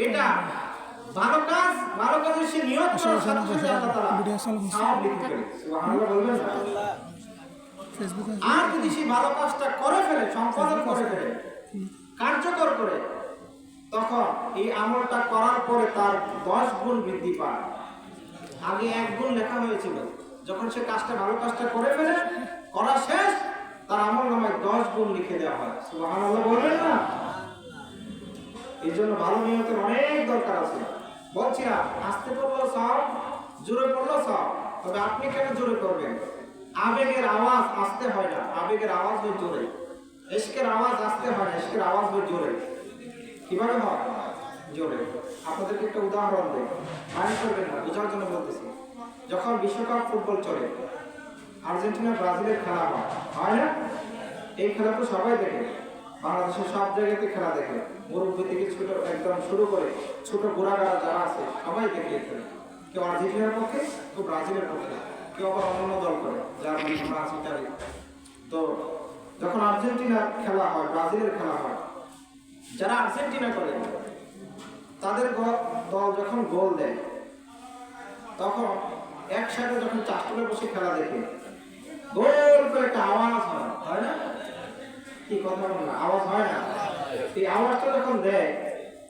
এটা ভালো কাজ, ভালো কাজের সে নিয়ত করার সাথে সাথে আল্লাহ তাআলা সওয়াব লিখে ফেলে। সুবহানাল্লাহ বলবেন না? আর যদি সে ভালো কাজটা করে ফেলে, সম্পাদন করে ফেলে, কার্যকর করে, তখন এই আমলটা করার পরে তার 10 গুণ বৃদ্ধি পায়। আগে 1 গুণ লেখা হয়েছিল, যখন সে কাজটা ভালো কাজটা করে ফেলে, করা শেষ, তার আমল নামায় 10 গুণ লিখে দেওয়া হয়। সুবহানাল্লাহ বলবেন না? এই জন্য ভালো নিয়তের অনেক দরকার আছে। বলছি না, আস্তে পড়লেও সওয়াব, জোরে পড়লেও সওয়াব। তবে আপনি কেন জোরে করবেন? আবেগের আওয়াজ আস্তে হয় না, আবেগের আওয়াজ হয় জোরে। ইশকের আওয়াজ আস্তে হয় না, ইশকের আওয়াজ হয় জোরে। কিভাবে হয়? জোরে। আপনাদেরকে একটা উদাহরণ দেই, মাইন্ড করবেন না, বোঝার জন্য বলতেছি। যখন বিশ্বকাপ ফুটবল চলে, আর্জেন্টিনা ব্রাজিলের খেলা হয় না? এই খেলা তো সবাই দেখে, বাংলাদেশের সব জায়গাতে খেলা দেখে, মুরব্বী থেকে ছোট একদম শুরু করে ছোট গোড়াগাড়া যারা আছে সবাই দেখে খেলে। কেউ আর্জেন্টিনার পক্ষে, কেউ ব্রাজিলের পক্ষে, কেউ আবার অন্য দল করে, জার্মানি, ফ্রান্স, ইতালি। তো যখন আর্জেন্টিনার খেলা হয়, ব্রাজিলের খেলা হয়, যারা আর্জেন্টিনা করে তাদের দল যখন গোল দেয়, তখন একসাথে যখন চারটে বসে খেলা দেখে, গোল করে একটা আওয়াজ হয় না? কি কথা বলেন না? আওয়াজ হয় না? এই আওয়াজটা যখন দেয়,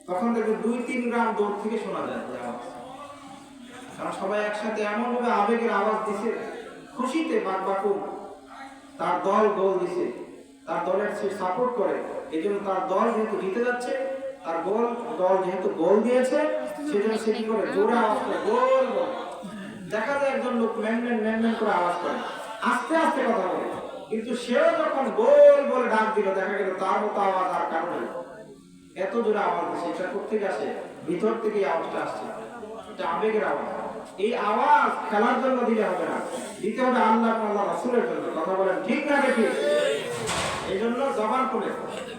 তখন দেখবে 2-3 গ্রাম দূর থেকে শোনা যায় এই আওয়াজ। কারণ সবাই একসাথে এমন ভাবে আবেগের আওয়াজ দিছে, খুশিতে বাকবাকুম, তার দল গোল দিছে, তার দলের সে সাপোর্ট করে, এই জন্য তার দল যেহেতু জিতে যাচ্ছে, তার দল যেহেতু গোল দিয়েছে, সেজন্য সে কি করে? জোরে আওয়াজ করে, গোল গোল। দেখা যায় একজন লোক ম্যান করে আওয়াজ করে, আস্তে আস্তে কথা বলে, কিন্তু সেও যখন গোল বলে ডাক দিল, দেখা গেল তার মতো আওয়াজ আর কারো নেই। এত জোরে আওয়াজ দিচ্ছে, এটা কোথেকে আসে? ভিতর থেকে আওয়াজটা আসছে, এটা আবেগের আওয়াজ। এই আওয়াজ খেলার জন্য দিলে হবে না, দিতে হবে আল্লাহ আল্লাহ রাসূলের জন্য। কথা বলেন ঠিক না ঠিক? এই জন্য জবান খুলে,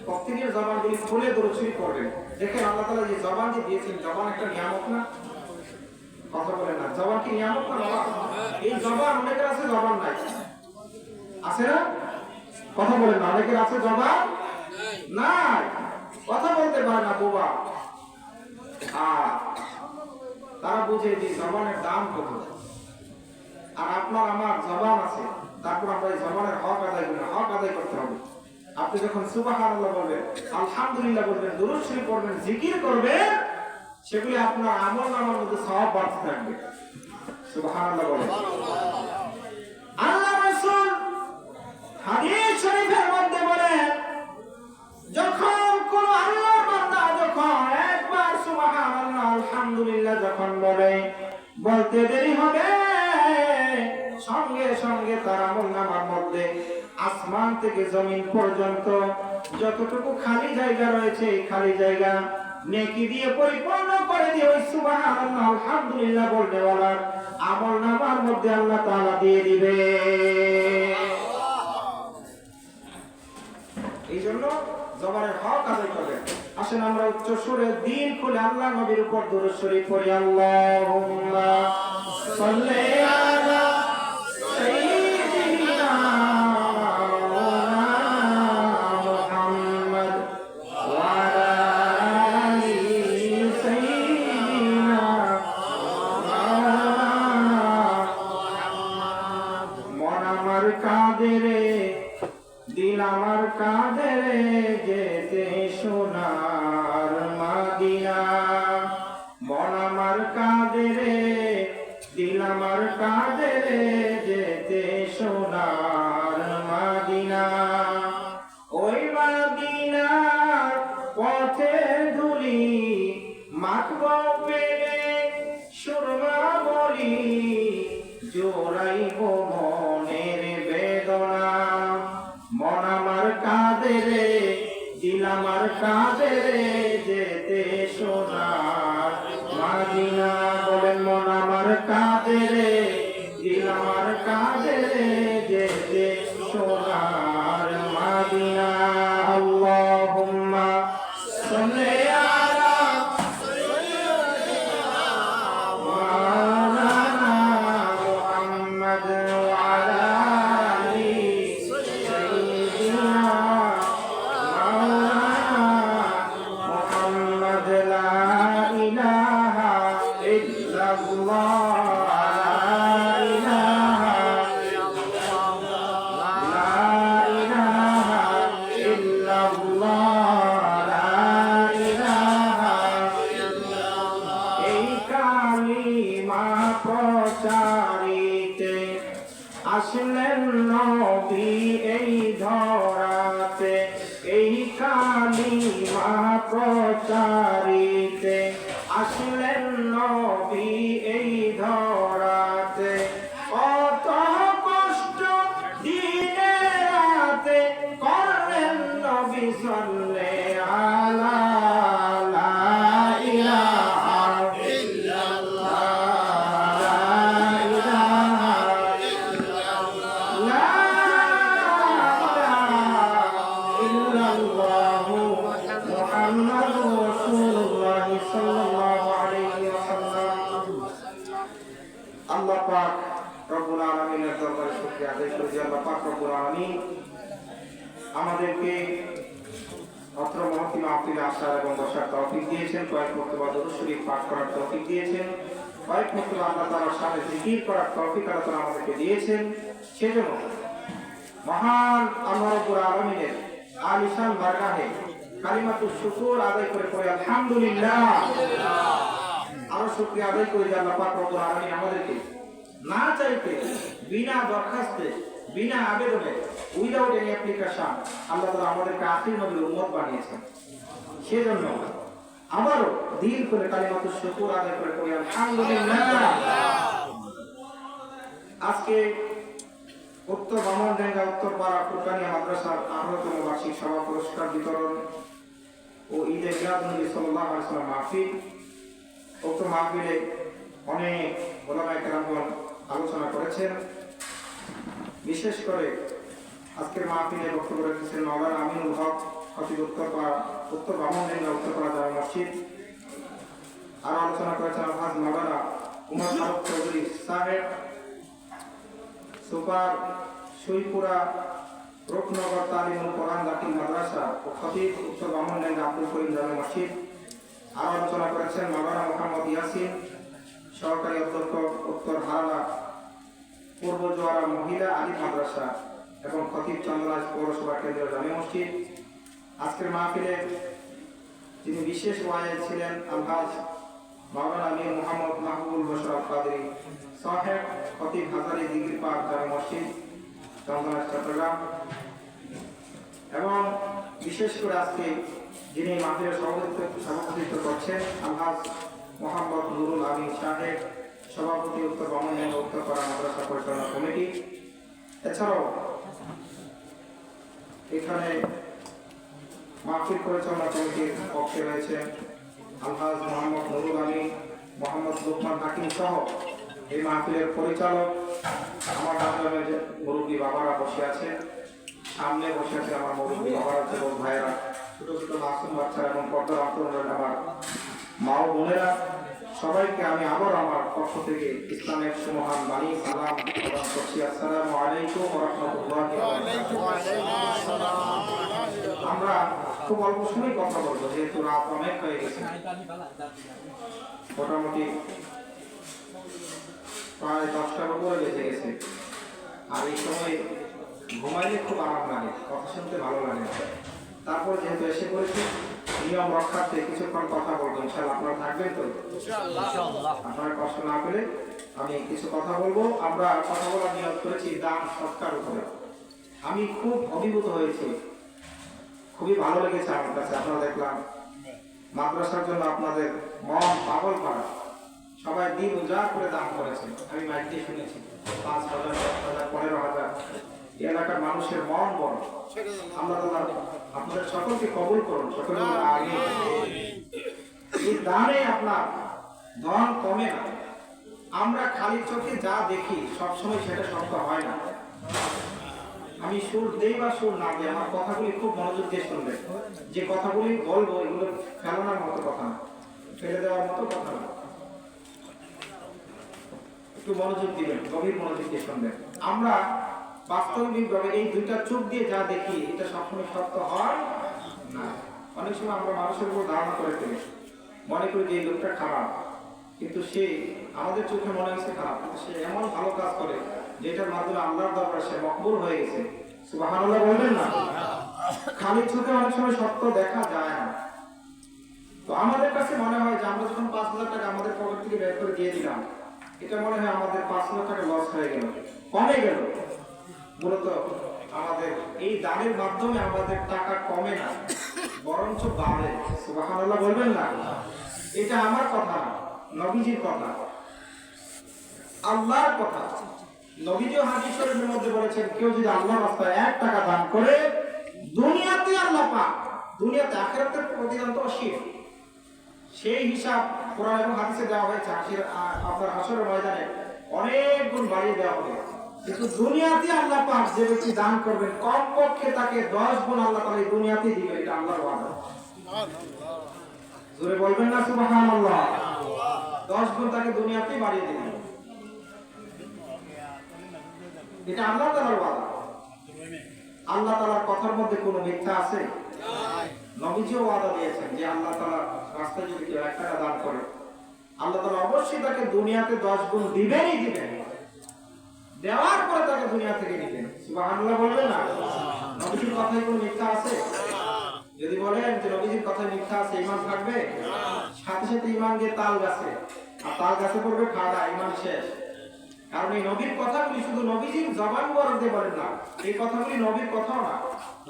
প্রত্যেকের জবানগুলি খুলে দরুদ শরীফ পড়বেন। দেখেন আল্লাহ তাআলা যে জবান যে দিয়েছেন, জবান একটা নিয়ামত না? কথা বলেন না, জবান কি নিয়ামত না? এই জবান, অনেকের আছে জবান নাই, আছে না? কথা বলেন না, অনেকের আছে জবান নাই, কথা বলতে পারে না, বোবা। তারা বুঝে যে জবানের দাম কত। আর আপনার আমার জবান আছে, তারপর আমরা এই জবানের হক আদায় করি না, হক আদায় করতে হবে। আপনি যখন সুবহানাল্লাহ বলবেন, আলহামদুলিল্লাহ বলবেন, দরুদ শরীফ পড়বেন, জিকির করবেন, সেগুলি আপনার আমলনামার মধ্যে সওয়াব বাড়তে থাকবে। সুবহানাল্লাহ বলেন। আল্লাহ রাসূল হাদিস শরীফের মধ্যে বলেন, যখন কোন আল্লাহর বান্দা যখন একবার সুবহানাল্লাহ আলহামদুলিল্লাহ যখন বলতে দেরি হবে, সঙ্গে সঙ্গে তার আমলনামার মধ্যে আসমান থেকে জমিন পর্যন্ত যতটুকু খালি জায়গা রয়েছে, এই খালি জায়গা নেকি দিয়ে পরিপূর্ণ করে দিয়ে ওই সুবহানাল্লাহ আলহামদুলিল্লাহ বলনেওয়ালার আমলনামার মধ্যে আল্লাহ তাআলা দিয়ে দিবে। এই জন্য জবানের হক আদায় করবেন। আসেন আমরা উচ্চ সুরে দিল খুলে আল্লাহ নবীর উপর দরুদ শরীফ পড়ি। আল্লাহুম্মা সাল্লি আলা সাইয়্যিদিনা মুহাম্মদ ওয়া আলা আলি সাইয়্যিদিনা মুহাম্মদ। মন আমার কাঁদে রে, দিল আমার কাঁদে রে, যেতে সোনার মদিনা। মন আমার কাঁদে রে, দিল আমার কাঁদে রে, যেতে সোনার মদিনা। ওই মদিনার পথে ধুলি মাখবো পেলে, সুরমা বলি জোড়াইব মনের বেদনা। মন আমার কাঁদে রে, দিল আমার কাঁদে রে, যেতে সোনার মদিনা। বলেন মন আমার কাঁদে রে, দিল আমার কাঁদে রে, যেতে সোনার মদিনা। আল্লাহুম্মা সাল্লি আলা মাওলানা মুহাম্মদ ওয়া আলা আলি সাইয়্যিদিনা মাওলানা ইল্লাল্লাহ লা ইলাহা ইল্লাল্লাহ। এই কালিমা প্রচারিতে আসলেন নবী এই ধরাতে। এই কালিমা প্রচারিতে আসলেন নবী এই ধরাতে। কত কষ্ট দিনে রাতে করলেন নবী সাল্লাল্লাহু আলা লা ইলাহা ইল্লাল্লাহ লা ইলাহা ইল্লাল্লাহ লা ইলাহা ইল্লাল্লাহ মুহাম্মাদুর রাসূলুল্লাহ সাল্লাল্লাহু আলাইহি ওয়াসাল্লাম। আল্লাহ পাক রব্বুল আলামিনের দরবারে শুকরিয়া আদায় করি যে আল্লাহ পাক রব্বুল আলামিন আমাদেরকে অত্র মহতি মাহফিলে আসার এবং বসার তৌফিক দিয়েছেন, কয়েক মর্তবা দরুদ শরীফ পাঠ করার তৌফিক দিয়েছেন, কয়েক মর্তবা আল্লাহ তাআলার সামনে জিকির করার তৌফিক আল্লাহ তাআলা আমাদেরকে দিয়েছেন। সেজন্য মহান আল্লাহ রব্বুল আলামিনের আলিশান বারগাহে কালিমাতুশ শুকর আদায় করে পড়ে আলহামদুলিল্লাহ। আরো শুকরিয়া আদায় করি যে আল্লাহ পাক রব্বুল আলামিন আমাদেরকে না চাইতে বিনা দরখাস্তে বিনা আবেদনে উইদাউট এনি অ্যাপ্লিকেশন আল্লাহ তাআলা আমাদেরকে আখির নবীর উম্মত বানিয়েছেন। সেজন্য আবারও দিল করে কালিমাতুশ শুকর আদায় করে পড়ি আলহামদুলিল্লাহ। আজকে উত্তর বামনডাঙ্গা উত্তরপাড়া ফুরকানিয়া মাদ্রাসার 18তম বার্ষিক সভা পুরস্কার বিতরণ ও ঈদে মিলাদ নবী সাল্লাল্লাহু আলাইহি ওয়াসাল্লাম মাহফিল। উক্ত মাহফিলে অনেক ওলামায়ে কেরামগণ আলোচনা করেছেন। বিশেষ করে আজকের মাহফিলে বক্তব্য রেখেছেন মাওলানা আমিনুল হক, খতিব উত্তর বামনডাঙ্গা উত্তরপাড়া জামে মসজিদ। আর আলোচনা করেছেন আলহাজ মাওলানা উমর ফারুক চৌধুরী সাহেব, সুপার সুইপুরা রূপনগর তালিমুল কোরআন দাখিল মাদ্রাসা ও খতিব উত্তর বামনডাঙ্গা আব্দুল করিম জামে মসজিদ। আর আলোচনা করেছেন মাওলানা মোহাম্মদ ইয়াসিন, সহকারী অধ্যক্ষ উত্তর হারালা পূর্ব জোয়ারা মহিলা আলিম মাদ্রাসা এবং খতিব চন্দ্ররাজ পৌরসভা কেন্দ্রীয় জামে মসজিদ। আজকের মাহফিলে যিনি বিশেষ ওয়াইজ ছিলেন আলহাজ মাওলানা মীর মোহাম্মদ মাহবুবুল বশর কাদরি সাহেব, খতিব হাজারী ডিগ্রি পার্ক জামে মসজিদ চন্দ্ররাজ চট্টগ্রাম। এবং বিশেষ করে আজকে যিনি মাহফিলের সভাপতিত্ব করছেন আলহাজ মোহাম্মদ নুরুল আমিন সাহেব, সভাপতি উত্তর বামনডাঙ্গা উত্তরপাড়া মাদ্রাসা পরিচালনা কমিটি। এছাড়াও এখানে মাহফিল পরিচালনা কমিটির পক্ষে রয়েছে আলহাজ মোহাম্মদ নুরুল আমিন, মোহাম্মদ লোকমান হাকিম সহ এই মাহফিলের পরিচালক। আমার গ্রামের যে মুরব্বী বাবারা বসে আছে, সামনে বসে আছে আমার মুরব্বী বাবারা, যুবক ভাইয়েরা, ছোট ছোট মাসুম বাচ্চারা এবং পর্দার অন্তরালে আমার মা ও বোনেরা, সবাইকে আমি আবার আমার পক্ষ থেকে ইসলামের সুমহান বাণী সালাম প্রদান করছি। আসসালামু আলাইকুম ওয়া রাহমাতুল্লাহি ওয়া বারাকাতুহু। আমরা খুব অল্প সময় কথা বলবো, যেহেতু রাত অনেক হয়ে গেছে, মোটামুটি প্রায় 10টার উপরে বেজে গেছে। আর এই সময় ঘুমাইলে খুব আরাম লাগে, কথা শুনতে ভালো লাগে। তারপর যেহেতু এসে পড়েছি, নিয়ম রক্ষার্থে কিছুক্ষণ কথা বলবো। ইনশাআল্লাহ আপনারা থাকবেন তো? ইনশাআল্লাহ। আপনারা কষ্ট না পেলে আমি কিছু কথা বলবো। আমরা কথা বলার নিয়ত করেছি দান সৎকার উপরে। আমি খুব অভিভূত হয়েছি, খুবই ভালো লেগেছে আমার কাছে। আপনারা দেখলাম মাদ্রাসার জন্য আপনাদের মন পাগল করা, সবাই দিন উজাড় করে দান করেছে। আমি মাইক দিয়ে শুনেছি 5,000, 10,000, 15,000। এলাকার মানুষের মন বড়। আল্লাহ তাআলা আপনাদের সকলকে কবুল করুন, সকলে আমিন। এই দানে আপনার ধন কমে না। আমরা খালি চোখে যা দেখি সবসময় সেটা সত্য হয় না। আমি সুর দেই বা সুর না দেই, আমার কথাগুলি খুব মনোযোগ দিয়ে শুনবেন। যে কথাগুলি বলবো এগুলো ফেলানোর মতো কথা না, ফেলে দেওয়ার মতো কথা না। একটু মনোযোগ দিবেন, গভীর মনোযোগ দিয়ে শুনবেন। আমরা বাস্তবিকভাবে এই দুইটা চোখ দিয়ে যা দেখি এটা সবসময় সত্য হয় না। অনেক সময় আমরা মানুষের উপর ধারণা করে ফেলি, মনে করি যে এই লোকটা খারাপ, কিন্তু সে আমাদের চোখে মনে হচ্ছে খারাপ, কিন্তু সে এমন ভালো কাজ করে যেটার মাধ্যমে আল্লাহর দরবারে সে মকবুল হয়ে গেছে। সুবহানাল্লাহ বলবেন না? খালি চোখে অনেক সময় সত্য দেখা যায় না। তো আমাদের কাছে মনে হয় যে আমরা যখন 5,000 টাকা আমাদের পকেট থেকে বের করে দিয়ে দিলাম, এটা মনে হয় আমাদের 5,000 টাকা লস হয়ে গেল, কমে গেল। মূলত আমাদের এই দানের মাধ্যমে আমাদের টাকা কমে না, বরঞ্চ বাড়ে। সুবহানাল্লাহ বলবেন না? এটা আমার কথা না, নবীজির কথা, আল্লাহর কথা। নবীজিও হাদিস শরীফের মধ্যে বলেছেন, কেউ যদি আল্লাহর রাস্তায় 1 টাকা দান করে, দুনিয়াতে আল্লাহ পাক, দুনিয়াতে, আখিরাতের প্রতিদান তো অসীম। সেই হিসাব কোরআন এবং হাদিসে দেওয়া হয়েছে। আপনার হাশরের ময়দানে অনেক গুণ বাড়িয়ে দেওয়া হবে। কিন্তু দুনিয়াতে আল্লাহ পাক যে ব্যক্তি দান করবেন, কমপক্ষে তাকে 10 গুণ আল্লাহ তাআলা এই দুনিয়াতেই দিবেন। এটা আল্লাহর ওয়াদা। জোরে বলবেন না সুবহানাল্লাহ? 10 গুণ তাকে দুনিয়াতেই বাড়িয়ে দিবেন। এটা আল্লাহ তাআলার ওয়াদা। আল্লাহ তাআলার কথার মধ্যে কোনো মিথ্যা আছে? নবীজিও ওয়াদা দিয়েছেন যে আল্লাহ তাআলার রাস্তায় যদি কেউ 1 টাকা দান করে, আল্লাহ তাআলা অবশ্যই তাকে দুনিয়াতে 10 গুণ দিবেনই দিবেন। দেওয়ার পরে তাকে দুনিয়া থেকে নিবেন। সুবহানাল্লাহ বলবেন না? নবীজির কথায় কোনো মিথ্যা আছে? যদি বলেন যে নবীজির কথায় মিথ্যা আছে, ঈমান থাকবে? সাথে সাথে ঈমান গিয়ে তাল গাছে, আর তাল গাছে পড়বে খাড়া, ঈমান শেষ। কারণ এই নবীর কথাগুলি শুধু নবীজির জবান মুবারক দিয়ে বলেন না, এই কথাগুলি নবীর কথাও না।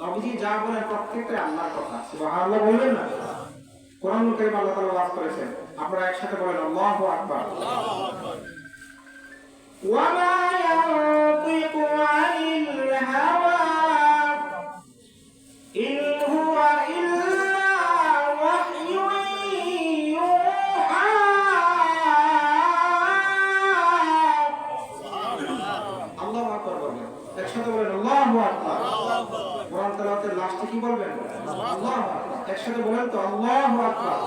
নবীজি যা বলেন প্রত্যেকটাই আল্লাহর কথা। সুবহানাল্লাহ বলবেন না? কোরআনুল কারীম আল্লাহ তাআলা ওয়াজ করেছেন, আপনারা একসাথে বলেন আল্লাহু আকবার। আল্লাহু আকবার। ওয়া মা ইয়ানতিকু আনিল হাওয়া ইন হুয়া ইল্লা ওয়াহয়ুন ইউহা। আল্লাহু আকবার বলেন, একসাথে বলেন আল্লাহু আকবার। কোরআন তেলাওয়াতের লাস্টে কি বলবেন? আল্লাহু আকবার। একসাথে বলেন তো আল্লাহু আকবার।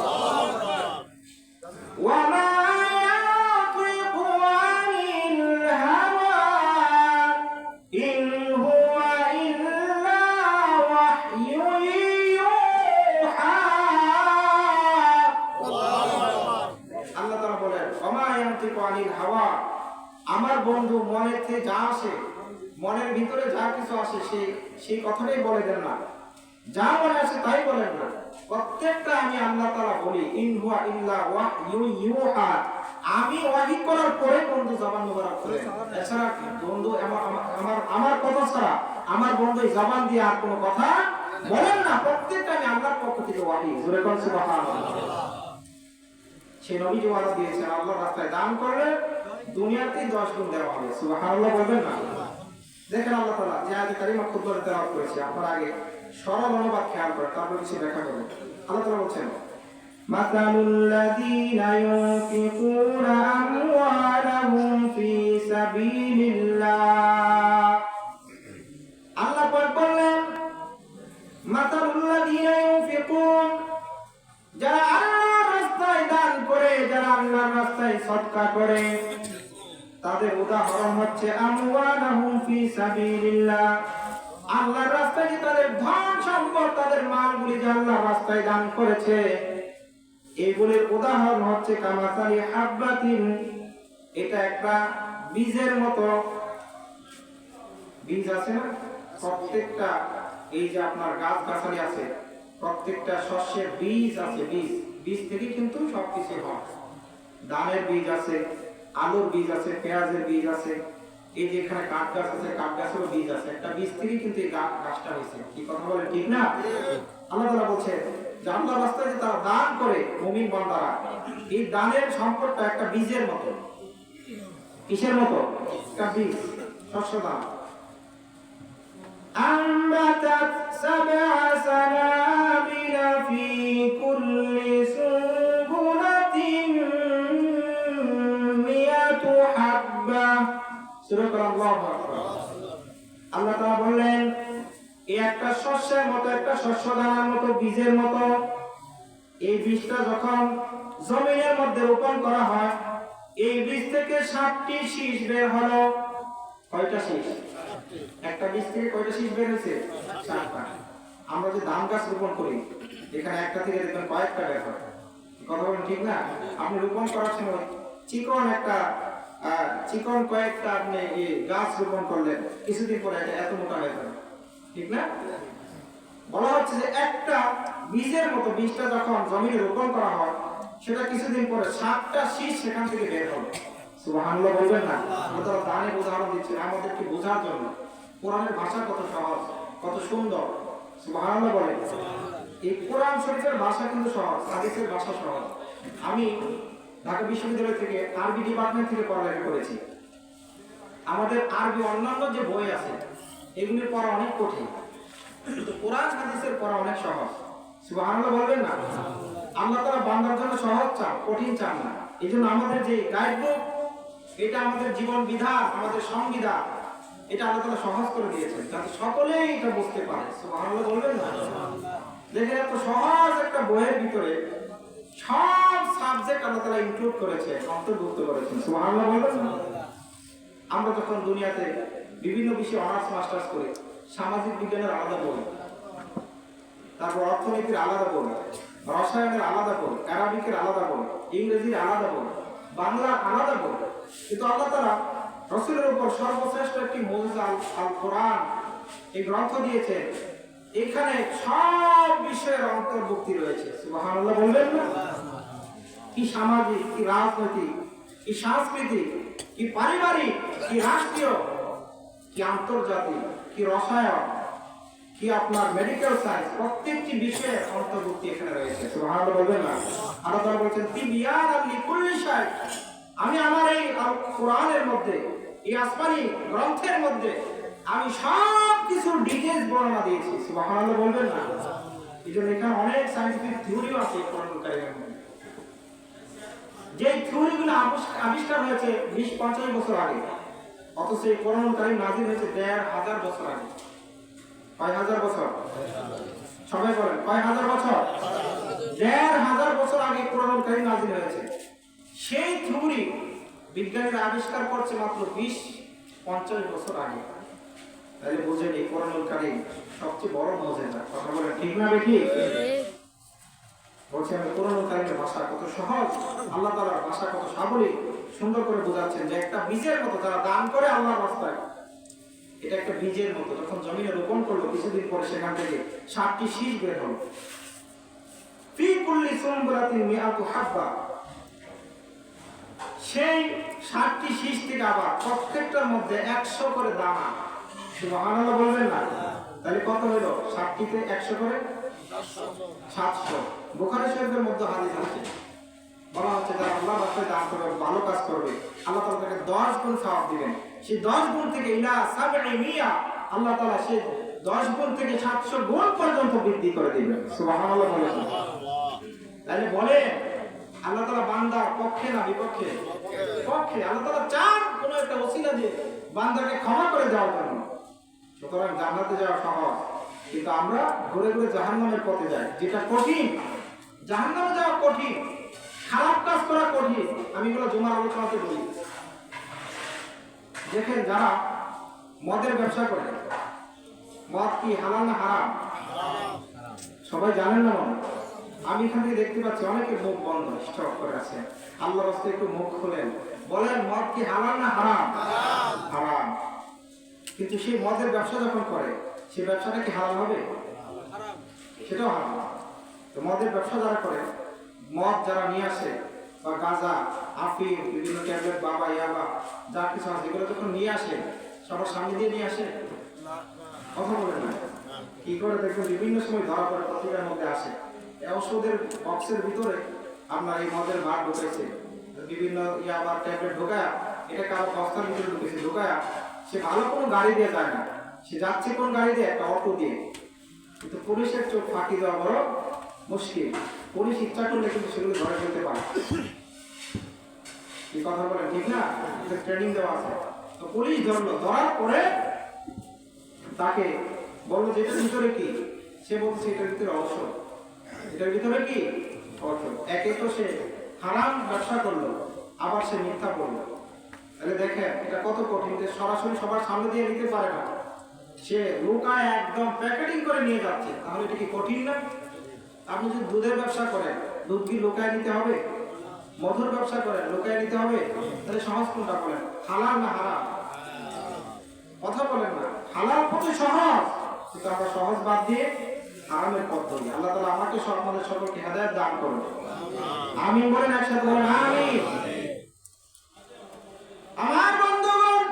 ওয়া মা ইয়ানতিকু আনিল হাওয়া ইন হুয়া ইল্লা ওয়াহয়ুন ইউহা। আল্লাহ তাআলা বলেন, ওয়া মা ইয়ানতিকু আনিল হাওয়া, আমার বন্ধু মনের থেকে যা আসে, মনের ভিতরে যা কিছু আসে সেই কথাটাই বলে দেন না, যা মনে আসে তাই বলেন না। প্রত্যেকটা আমি আল্লাহ তাআলা বলি, ইন হুয়া ইল্লা ওয়াহয়ুন ইউহা। আমি ওয়াহী করার পরে বন্ধু জবান মুবারক করে। এছাড়া বন্ধু আমার কথা ছাড়া আমার বন্ধু জবান দিয়ে আর কোনো কথা বলেন না। প্রত্যেকটা আমি আল্লাহর পক্ষ থেকে ওয়াহী। জোরে কোন সুবহানাল্লাহ। সেই নবী যে ওয়াদা দিয়েছেন, আল্লাহর রাস্তায় দান করলে দুনিয়াতেই 10 গুণ দেওয়া হবে। সুবহানাল্লাহ বলবেন না? দেখেন আল্লাহ তাআলা যে আয়াত কারিমা খুব ধরে তেলাওয়াত করেছে, আপনারা আগে সরল অনুবাদ খেয়াল করেন, তারপর কিছু ব্যাখ্যা করবেন। আল্লাহ তাআলা বলছেন, মাসালুল লাযীনা ইউনফিকুনা আমওয়ালাহুম ফী সাবিলিল্লাহ। আল্লাহ পাক বললেন, মাসালুল লাযীনা ইউনফিকুন, যারা আল্লাহর রাস্তায় দান করে, যারা আল্লাহর রাস্তায় সদকা করে, তাদের উদাহরণ হচ্ছে আমওয়ালাহুম ফী সাবিলিল্লাহ, আল্লাহর রাস্তায় যে তাদের ধন সম্পদ, তাদের মালগুলি যে আল্লাহর রাস্তায় দান করেছে, এগুলির উদাহরণ হচ্ছে কামাসালি হাব্বাতিন, এটা একটা বীজের মতো। বীজ আছে না, প্রত্যেকটা এই যে আপনার গাছ গাছালি আছে, প্রত্যেকটা শস্যের বীজ আছে। বীজ থেকে কিন্তু সবকিছু হয়। ধানের বীজ আছে, আলুর বীজ আছে, পেঁয়াজের বীজ আছে, এই যে এখানে কাঠ গাছ আছে, কাঠ গাছেরও বীজ আছে। একটা বীজ থেকে কিন্তু এই গাছটা হয়েছে। কি কথা বলে ঠিক না? আল্লাহ তাআলা বলছে যে আল্লাহর রাস্তায় যে তারা দান করে মুমিন বান্দারা, এই দানের সম্পর্কটা একটা বীজের মতো। কিসের মতো? একটা বীজ, শস্য দান। أنبتت 7 سنابل في كل سنبلة 100 حبة। সুবহানাল্লাহু আকবার। আল্লাহ তাআলা বললেন, এই একটা শস্যের মতো, একটা শস্য দানার মতো, বীজের মতো। এই বীজটা যখন জমিনের মধ্যে রোপণ করা হয়, এই বীজ থেকে 7টি শীষ বের হলো। কয়টা শীষ? একটা বীজ থেকে কয়টা শীষ বের হয়েছে? 7টা। আমরা যে ধান গাছ রোপণ করি, এখানে একটা থেকে দেখবেন কয়েকটা বের হয়। কথা বলেন ঠিক না? আপনি রোপণ করার সময় চিকন কয়েকটা আপনি গাছ রোপণ করলেন, কিছুদিন পরে এটা এত মোটা হয়ে যাবে, ঠিক না? বলা হচ্ছে যে একটা বীজের মতো, বীজটা যখন জমিনে রোপণ করা হয় সেটা কিছুদিন পরে 7টা শীষ সেখান থেকে বের হবে। সুবহানাল্লাহ বলবেন না? আল্লাহ দানের উদাহরণ দিচ্ছেন আমাদেরকে বোঝার জন্য। কোরআনের ভাষা কত সহজ, কত সুন্দর। সুবহানাল্লাহ বলেন। এই কোরআন শরীফের ভাষা কিন্তু সহজ, হাদিসের ভাষা সহজ। আমি ঢাকা বিশ্ববিদ্যালয় থেকে আরবি ডিপার্টমেন্ট থেকে পড়ালেখা করেছি। আমাদের আরবি অন্যান্য যে বই আছে এগুলির পড়া অনেক কঠিন, কিন্তু কোরআন হাদিসের পড়া অনেক সহজ। সুবহানাল্লাহ বলবেন না? আল্লাহ তাআলা বান্দার জন্য সহজ চান, কঠিন চান না। এই জন্য আমাদের যে গাইড বুক, এটা আমাদের জীবন বিধান, আমাদের সংবিধান, এটা আল্লাহ তাআলা সহজ করে দিয়েছেন যাতে সকলেই এটা বুঝতে পারে। সুবহানাল্লাহ বলবেন না? দেখেন এত সহজ একটা বইয়ের ভিতরে সব সাবজেক্ট আল্লাহ তাআলা ইনক্লুড করেছে, অন্তর্ভুক্ত করেছেন। সুবহানাল্লাহ বলবেন না? আমরা যখন দুনিয়াতে বিভিন্ন বিষয়ে অনার্স মাস্টার্স করি, সামাজিক বিজ্ঞানের আলাদা বই, তারপর অর্থনীতির আলাদা বই, রসায়নের আলাদা বই, অ্যারাবিকের আলাদা বই, ইংরেজির আলাদা বই, বাংলার আলাদা বই। কিন্তু আল্লাহ তাআলা রাসূলের উপর সর্বশ্রেষ্ঠ একটি মুজিজা আল কোরআন, এই গ্রন্থ দিয়েছেন। এখানে সব বিষয়ের অন্তর্ভুক্তি রয়েছে। সুবহানাল্লাহ বলবেন না? কি সামাজিক, কি রাজনৈতিক, কি সাংস্কৃতিক, কি পারিবারিক, কি রাষ্ট্রীয়, কি আন্তর্জাতিক, কি রসায়ন, কি আপনার মেডিকেল সায়েন্স, প্রত্যেকটি বিষয়ের অন্তর্ভুক্তি এখানে রয়েছে। সুবহানাল্লাহ বলবেন না? আল্লাহ তাআলা বলেছেন তিবিয়ানান লিকুল্লি শাই, আমি আমার এই কোরআনের মধ্যে, এই আসমানি গ্রন্থের মধ্যে আমি সব কিছুর ডিটেইলস বর্ণনা দিয়েছি। সুবহানাল্লাহ বলবেন না? এই জন্য এখানে অনেক সায়েন্টিফিক থিওরিও আছে কোরআনুল কারীমের মধ্যে। যে থিওরিগুলো আবিষ্কার হয়েছে 20-50 বছর আগে, অথচ এই কোরআনুল কারীম নাযিল হয়েছে 1500 বছর আগে। কয় হাজার বছর? সবাই বলেন কয় হাজার বছর? 1500 বছর আগে কোরআনুল কারীম নাযিল হয়েছে। সেই থিওরি বিজ্ঞানীরা আবিষ্কার করছে মাত্র 20-50 বছর আগে। তাহলে বুঝেন এই কোরআনুল কারীম সবচেয়ে বড় মুজিজা। কথা বলেন ঠিক না বেঠি? বলছি আমি কোরআনুল কারীমের ভাষা কত সহজ, আল্লাহ তাআলার ভাষা কত সাবলীল, সুন্দর করে বোঝাচ্ছেন যে একটা বীজের মতো যারা দান করে আল্লাহর রাস্তায়, এটা একটা বীজের মতো যখন জমিনে রোপণ করলো কিছুদিন পরে সেখান থেকে 7টি শীষ বের হলো। ফি কুল্লি সুনবুলাতিন মিআতু হাব্বা, সেই 7টি শীষ থেকে আবার প্রত্যেকটার মধ্যে 100 করে দানা। সুবহানাল্লাহ বলবেন না? তাহলে কত হলো? 7টিতে 100 করে 700। বুখারী শরীফের মধ্যে হাদিস আছে, বলা হচ্ছে যারা আল্লাহর রাস্তায় দান করবে, ভালো কাজ করবে, আল্লাহ তাআলা তাকে 10 গুণ সওয়াব দিবেন। সেই 10 গুণ থেকে ইলা 700, আল্লাহ তাআলা সেই 10 গুণ থেকে 700 গুণ পর্যন্ত বৃদ্ধি করে দিবেন। সুবহানাল্লাহ বলেন। তাহলে বলে আল্লাহ তাআলা বান্দার পক্ষে না বিপক্ষে? পক্ষে। আল্লাহ তাআলা চান কোন একটা ওসিলা দিয়ে বান্দাকে ক্ষমা করে দেওয়ার জন্য। সুতরাং জান্নাতে যাওয়া সহজ, কিন্তু আমরা ঘুরে ঘুরে জাহান্নামের পথে যাই, যেটা কঠিন। জাহান্নামে যাওয়া কঠিন, খারাপ কাজ করা কঠিন। আমি এগুলো জুমার আলোচনাতে বলি। দেখেন যারা মদের ব্যবসা করে, মদ কি হালাল না হারাম? সবাই জানেন না মনে? আমি এখান থেকে দেখতে পাচ্ছি অনেকের মুখ বন্ধ, স্টপ করে আছে। আল্লাহর রাস্তায় একটু মুখ খোলেন, বলেন মদ কি হালাল না হারাম? হারাম। কিন্তু সেই মদের ব্যবসা যখন করে, সেই ব্যবসাটা কি হালাল হবে? সেটাও হারাম। তো মদের ব্যবসা যারা করে, মদ যারা নিয়ে আসে, বা গাঁজা, আফিম, বিভিন্ন ট্যাবলেট, বাবা, ইয়াবা, যা কিছু আছে এগুলো যখন নিয়ে আসে, সবার সামনে দিয়ে নিয়ে আসে? কথা বলে না? কি করে দেখবেন বিভিন্ন সময় ধরা পড়ে, পত্রিকার মধ্যে আসে ওষুধের বক্সের ভিতরে আপনার এই মদের ভাগ ঢুকেছে, বিভিন্ন ইয়াবার ট্যাবলেট ঢোকায়া, এটা কারো বস্তার ভিতরে ঢুকেছে, ঢোকায়া সে ভালো কোনো গাড়ি দিয়ে যায় না, সে যাচ্ছে কোন গাড়ি দিয়ে? একটা অটো দিয়ে। কিন্তু পুলিশের চোখ ফাঁকি দেওয়া বড় মুশকিল। পুলিশ ইচ্ছা করলে কিন্তু সেগুলো ধরে ফেলতে পারে। এই কথা বলে ঠিক না? ট্রেনিং দেওয়া আছে। তো পুলিশ ধরলো, ধরার পরে তাকে বললো যে এটার ভিতরে কি? সে বলছে এটার ভিতরে ঔষধ। এটার ভিতরে কি? ঔষধ। একে তো সে হারাম ব্যবসা করলো, আবার সে মিথ্যা বললো। তাহলে দেখেন এটা কত কঠিন, যে সরাসরি সবার সামনে দিয়ে নিতে পারে না, সে লুকায় একদম প্যাকেটিং করে নিয়ে যাচ্ছে। তাহলে এটা কি কঠিন না? আপনি যদি দুধের ব্যবসা করেন, দুধ কি লুকায় নিতে হবে? মধুর ব্যবসা করেন, লুকায় নিতে হবে? তাহলে সহজ কোনটা বলেন? হালাল না হারাম? কথা বলেন না? হালাল কত সহজ, কিন্তু আমরা সহজ বাদ দিয়ে হারামের পথ ধরি। আল্লাহ তাআলা আমাকে সব আমাদের সকলকে হেদায়েত দান করুন। আমিন বলেন, একসাথে বলেন আমিন। আমার বন্ধুগণ,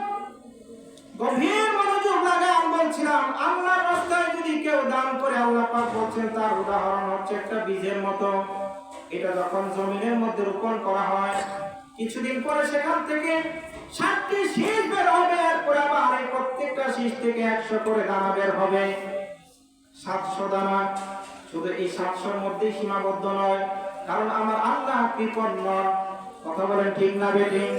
গভীর মনোযোগ লাগায় আমি বলছিলাম, আল্লাহর রাস্তায় যদি কেউ দান করে, আল্লাহ পাক বলছেন তার উদাহরণ হচ্ছে একটা বীজের মতো। এটা যখন জমিনের মধ্যে রোপণ করা হয়, কিছুদিন পরে সেখান থেকে 7টি শীষ বের হবে, এরপরে আবার এই প্রত্যেকটা শীষ থেকে 100 করে দানা বের হবে, 700 দানা। শুধু এই 700-র মধ্যেই সীমাবদ্ধ নয়, কারণ আমার আল্লাহ কৃপণ নন। কথা বলেন ঠিক না বেঠিক?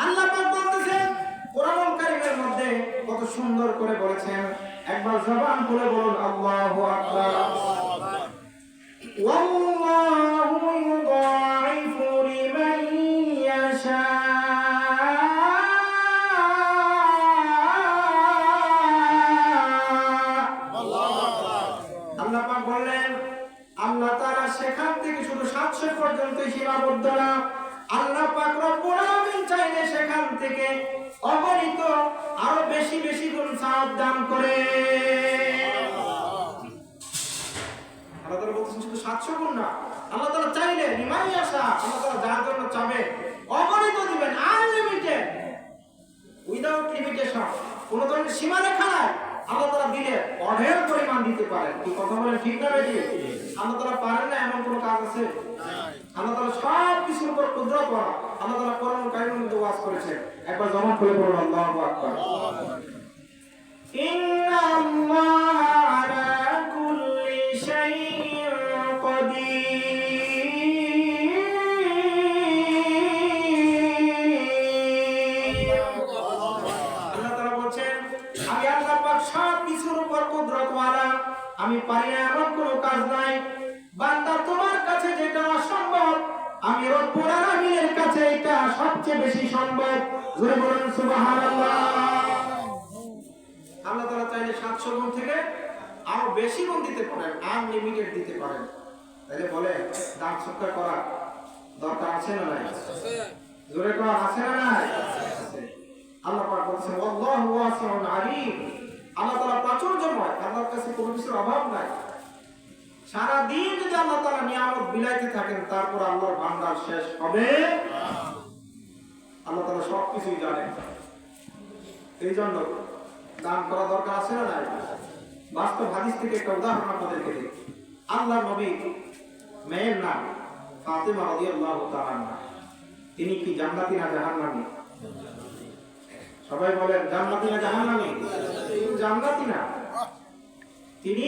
আল্লাহ পাক বলতেছেন কোরআনুল কারীমের মধ্যে কত সুন্দর করে বলেছেন, একবার জবান খুলে বলুন আল্লাহু আকবার। ওয়াল্লাহু ইউদাইফু লিমান ইয়াশা। আল্লাহ পাক বললেন, আল্লাহ তাআলা সেখান থেকে শুধু 700 পর্যন্ত সীমাবদ্ধ না, আল্লাহ পাক রব্বুল আলামিন চাইলে সেখান থেকে অগণিত আরো বেশি বেশি গুণ সওয়াব দান করে। আল্লাহ তাআলা বলছেন শুধু 700 গুণ না, আল্লাহ তাআলা চাইলে লিমান ইয়াশা, আল্লাহ তাআলা যার জন্য চাবে অগণিত দিবেন, আনলিমিটেড, উইদাউট লিমিটেশন, কোনো ধরনের সীমা রেখা নাই। আল্লাহ তাআলা দিলে অঢেল পরিমাণ দিতে পারেন। কি কথা বলেন ঠিক না বেঠিক? আল্লাহ তাআলা পারেন না এমন কোনো কাজ আছে? আল্লাহ তাআলা সব কিছুর উপর কুদরত ওয়ালা। আল্লাহ তাআলা কোরআনুল কারীমের মধ্যে ওয়াজ করেছেন, একবার জবান খুলে বলুন আল্লাহু আকবার। ইন্নাল্লাহা আলা কুল্লি শাইইন কাদির। আল্লাহ তাআলা বলেন, আমি আল্লাহ পাক সব কিছুর উপর কুদরত ওয়ালা, আমি পারি না এমন কোনো কাজ নাই। বান্দা তোমার কাছে যেটা অসম্ভব, আমি রব্বুল আলামিনের কাছে এটা সবচেয়ে বেশি সম্ভব। জোরে বলুন সুবহানাল্লাহ। আল্লাহ তাআলা চাইলে 700 গুণ থেকে আরো বেশি গুণ দিতে পারেন, আনলিমিটেড দিতে পারেন। তাহলে বলে দান সৎকার করা দরকার আছে না নাই? জোরে করা আছে না নাই? আল্লাহ পাক বলেছেন আল্লাহু ওয়াসিউন আলিম। আল্লাহ তাআলা প্রাচুর্যময়, আল্লাহর কাছে কোনো কিছুর অভাব নাই। সারা দিন যদি আল্লাহ তাআলা নিয়ামত বিলাইতে থাকেন, তারপর আল্লাহর ভান্ডার শেষ হবে? আল্লাহ তাআলা সব কিছুই জানেন। এই জন্য দান করা দরকার আছে না নাই? বাস্তব হাদিস থেকে একটা উদাহরণ আপনাদেরকে দিই। আল্লাহর নবী মেয়ের নাম ফাতেমা রাদিয়াল্লাহু তাআলা আনহা। তিনি কি জান্নাতি না জাহান্নামী? সবাই বলেন জান্নাতি না জাহান্নামী? জান্নাতি না, তিনি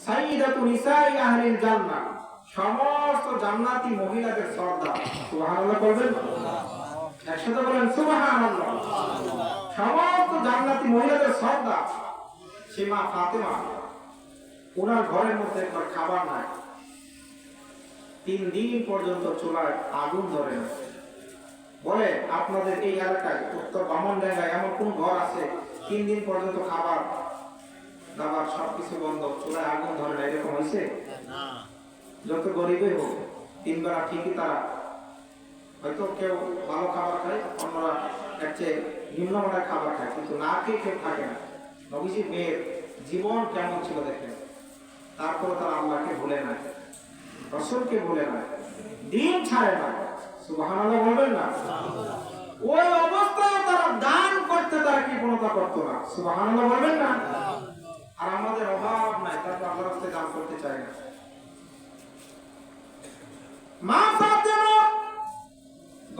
সাইয়্যিদাতু নিসাই আহলিল জান্নাহ, সমস্ত জান্নাতি মহিলাদের সর্দার। সুবহানাল্লাহ বলবেন? একসাথে বলেন সুবহানাল্লাহ। সমস্ত জান্নাতি মহিলাদের সর্দার সে মা ফাতেমা। ওনার ঘরের মধ্যে একবার খাবার নাই, 3 দিন পর্যন্ত চুলায় আগুন ধরে না। বলে আপনাদের এই এলাকায় উত্তর বামনডাঙ্গায় এমন কোন ঘর আছে 3 দিন পর্যন্ত খাবার দাবার সবকিছু বন্ধ, চুলায় আগুন ধরে না? এরকম হয়েছে? যত গরিবই হোক 3 বেলা ঠিকই তারা হয়তো কেউ ভালো খাবার খায়, অন্যরা এর চেয়ে নিম্নমানের খাবার খায়, কিন্তু না খেয়ে কেউ থাকে না। নবীজির মেয়ের জীবন কেমন ছিল দেখেন। তারপরে তারা আল্লাহকে ভুলে না, রাসূলকে ভুলে না, দিন ছাড়ে না। সুবহানাল্লাহ বলবেন না? ওই অবস্থায় তারা দান করতে তারা কৃপণতা করতো না। সুবহানাল্লাহ বলবেন না? আর আমাদের অভাব নাই, তারপর আল্লাহর রাস্তায় দান করতে চাই না। মা ফাতেমা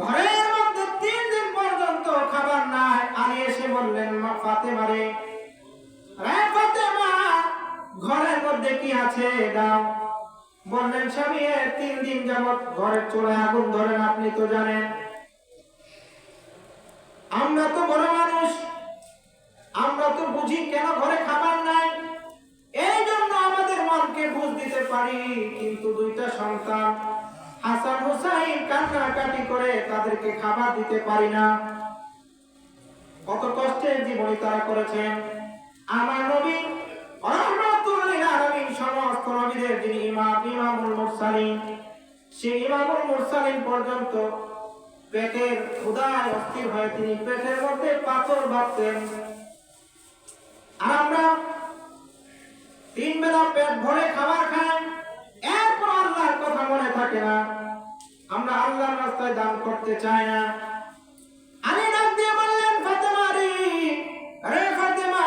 ঘরের মধ্যে 3 দিন পর্যন্ত খাবার নাই। আলী এসে বললেন, মা ফাতেমা রে, ফাতেমা ঘরের মধ্যে কি আছে দাও। বললেন, স্বামী 3 দিন যাবত ঘরের চুলায় আগুন ধরে না, আপনি তো জানেন। আমরা তো বড় মানুষ, আমরা তো বুঝি কেন ঘরে খাবার নাই, এই জন্য আমাদের মনকে বুঝ দিতে পারি। কিন্তু 2টা সন্তান হাসান হুসাইন কান্নাকাটি করে তাদেরকে খাবার দিতে পারি না। কত কষ্টের জীবনী তারা করেছেন। আমার নবী রাহমাতুল লিল আলামিন, সমস্ত নবীদের যিনি ইমামুল মুরসালিন, সেই ইমামুল মুরসালিন পর্যন্ত পেটের ক্ষুধায় অস্থির হয়ে তিনি পেটের মধ্যে পাথর বাঁধতেন। আর আমরা তিন বেলা পেট ভরে খাবার খায়, এরপর আল্লাহর কথা মনে থাকে না, আমরা আল্লাহর রাস্তায় দান করতে চাই না। আলী ডাক দিয়ে বললেন, ফাতেমা রে, আরে ফাতেমা,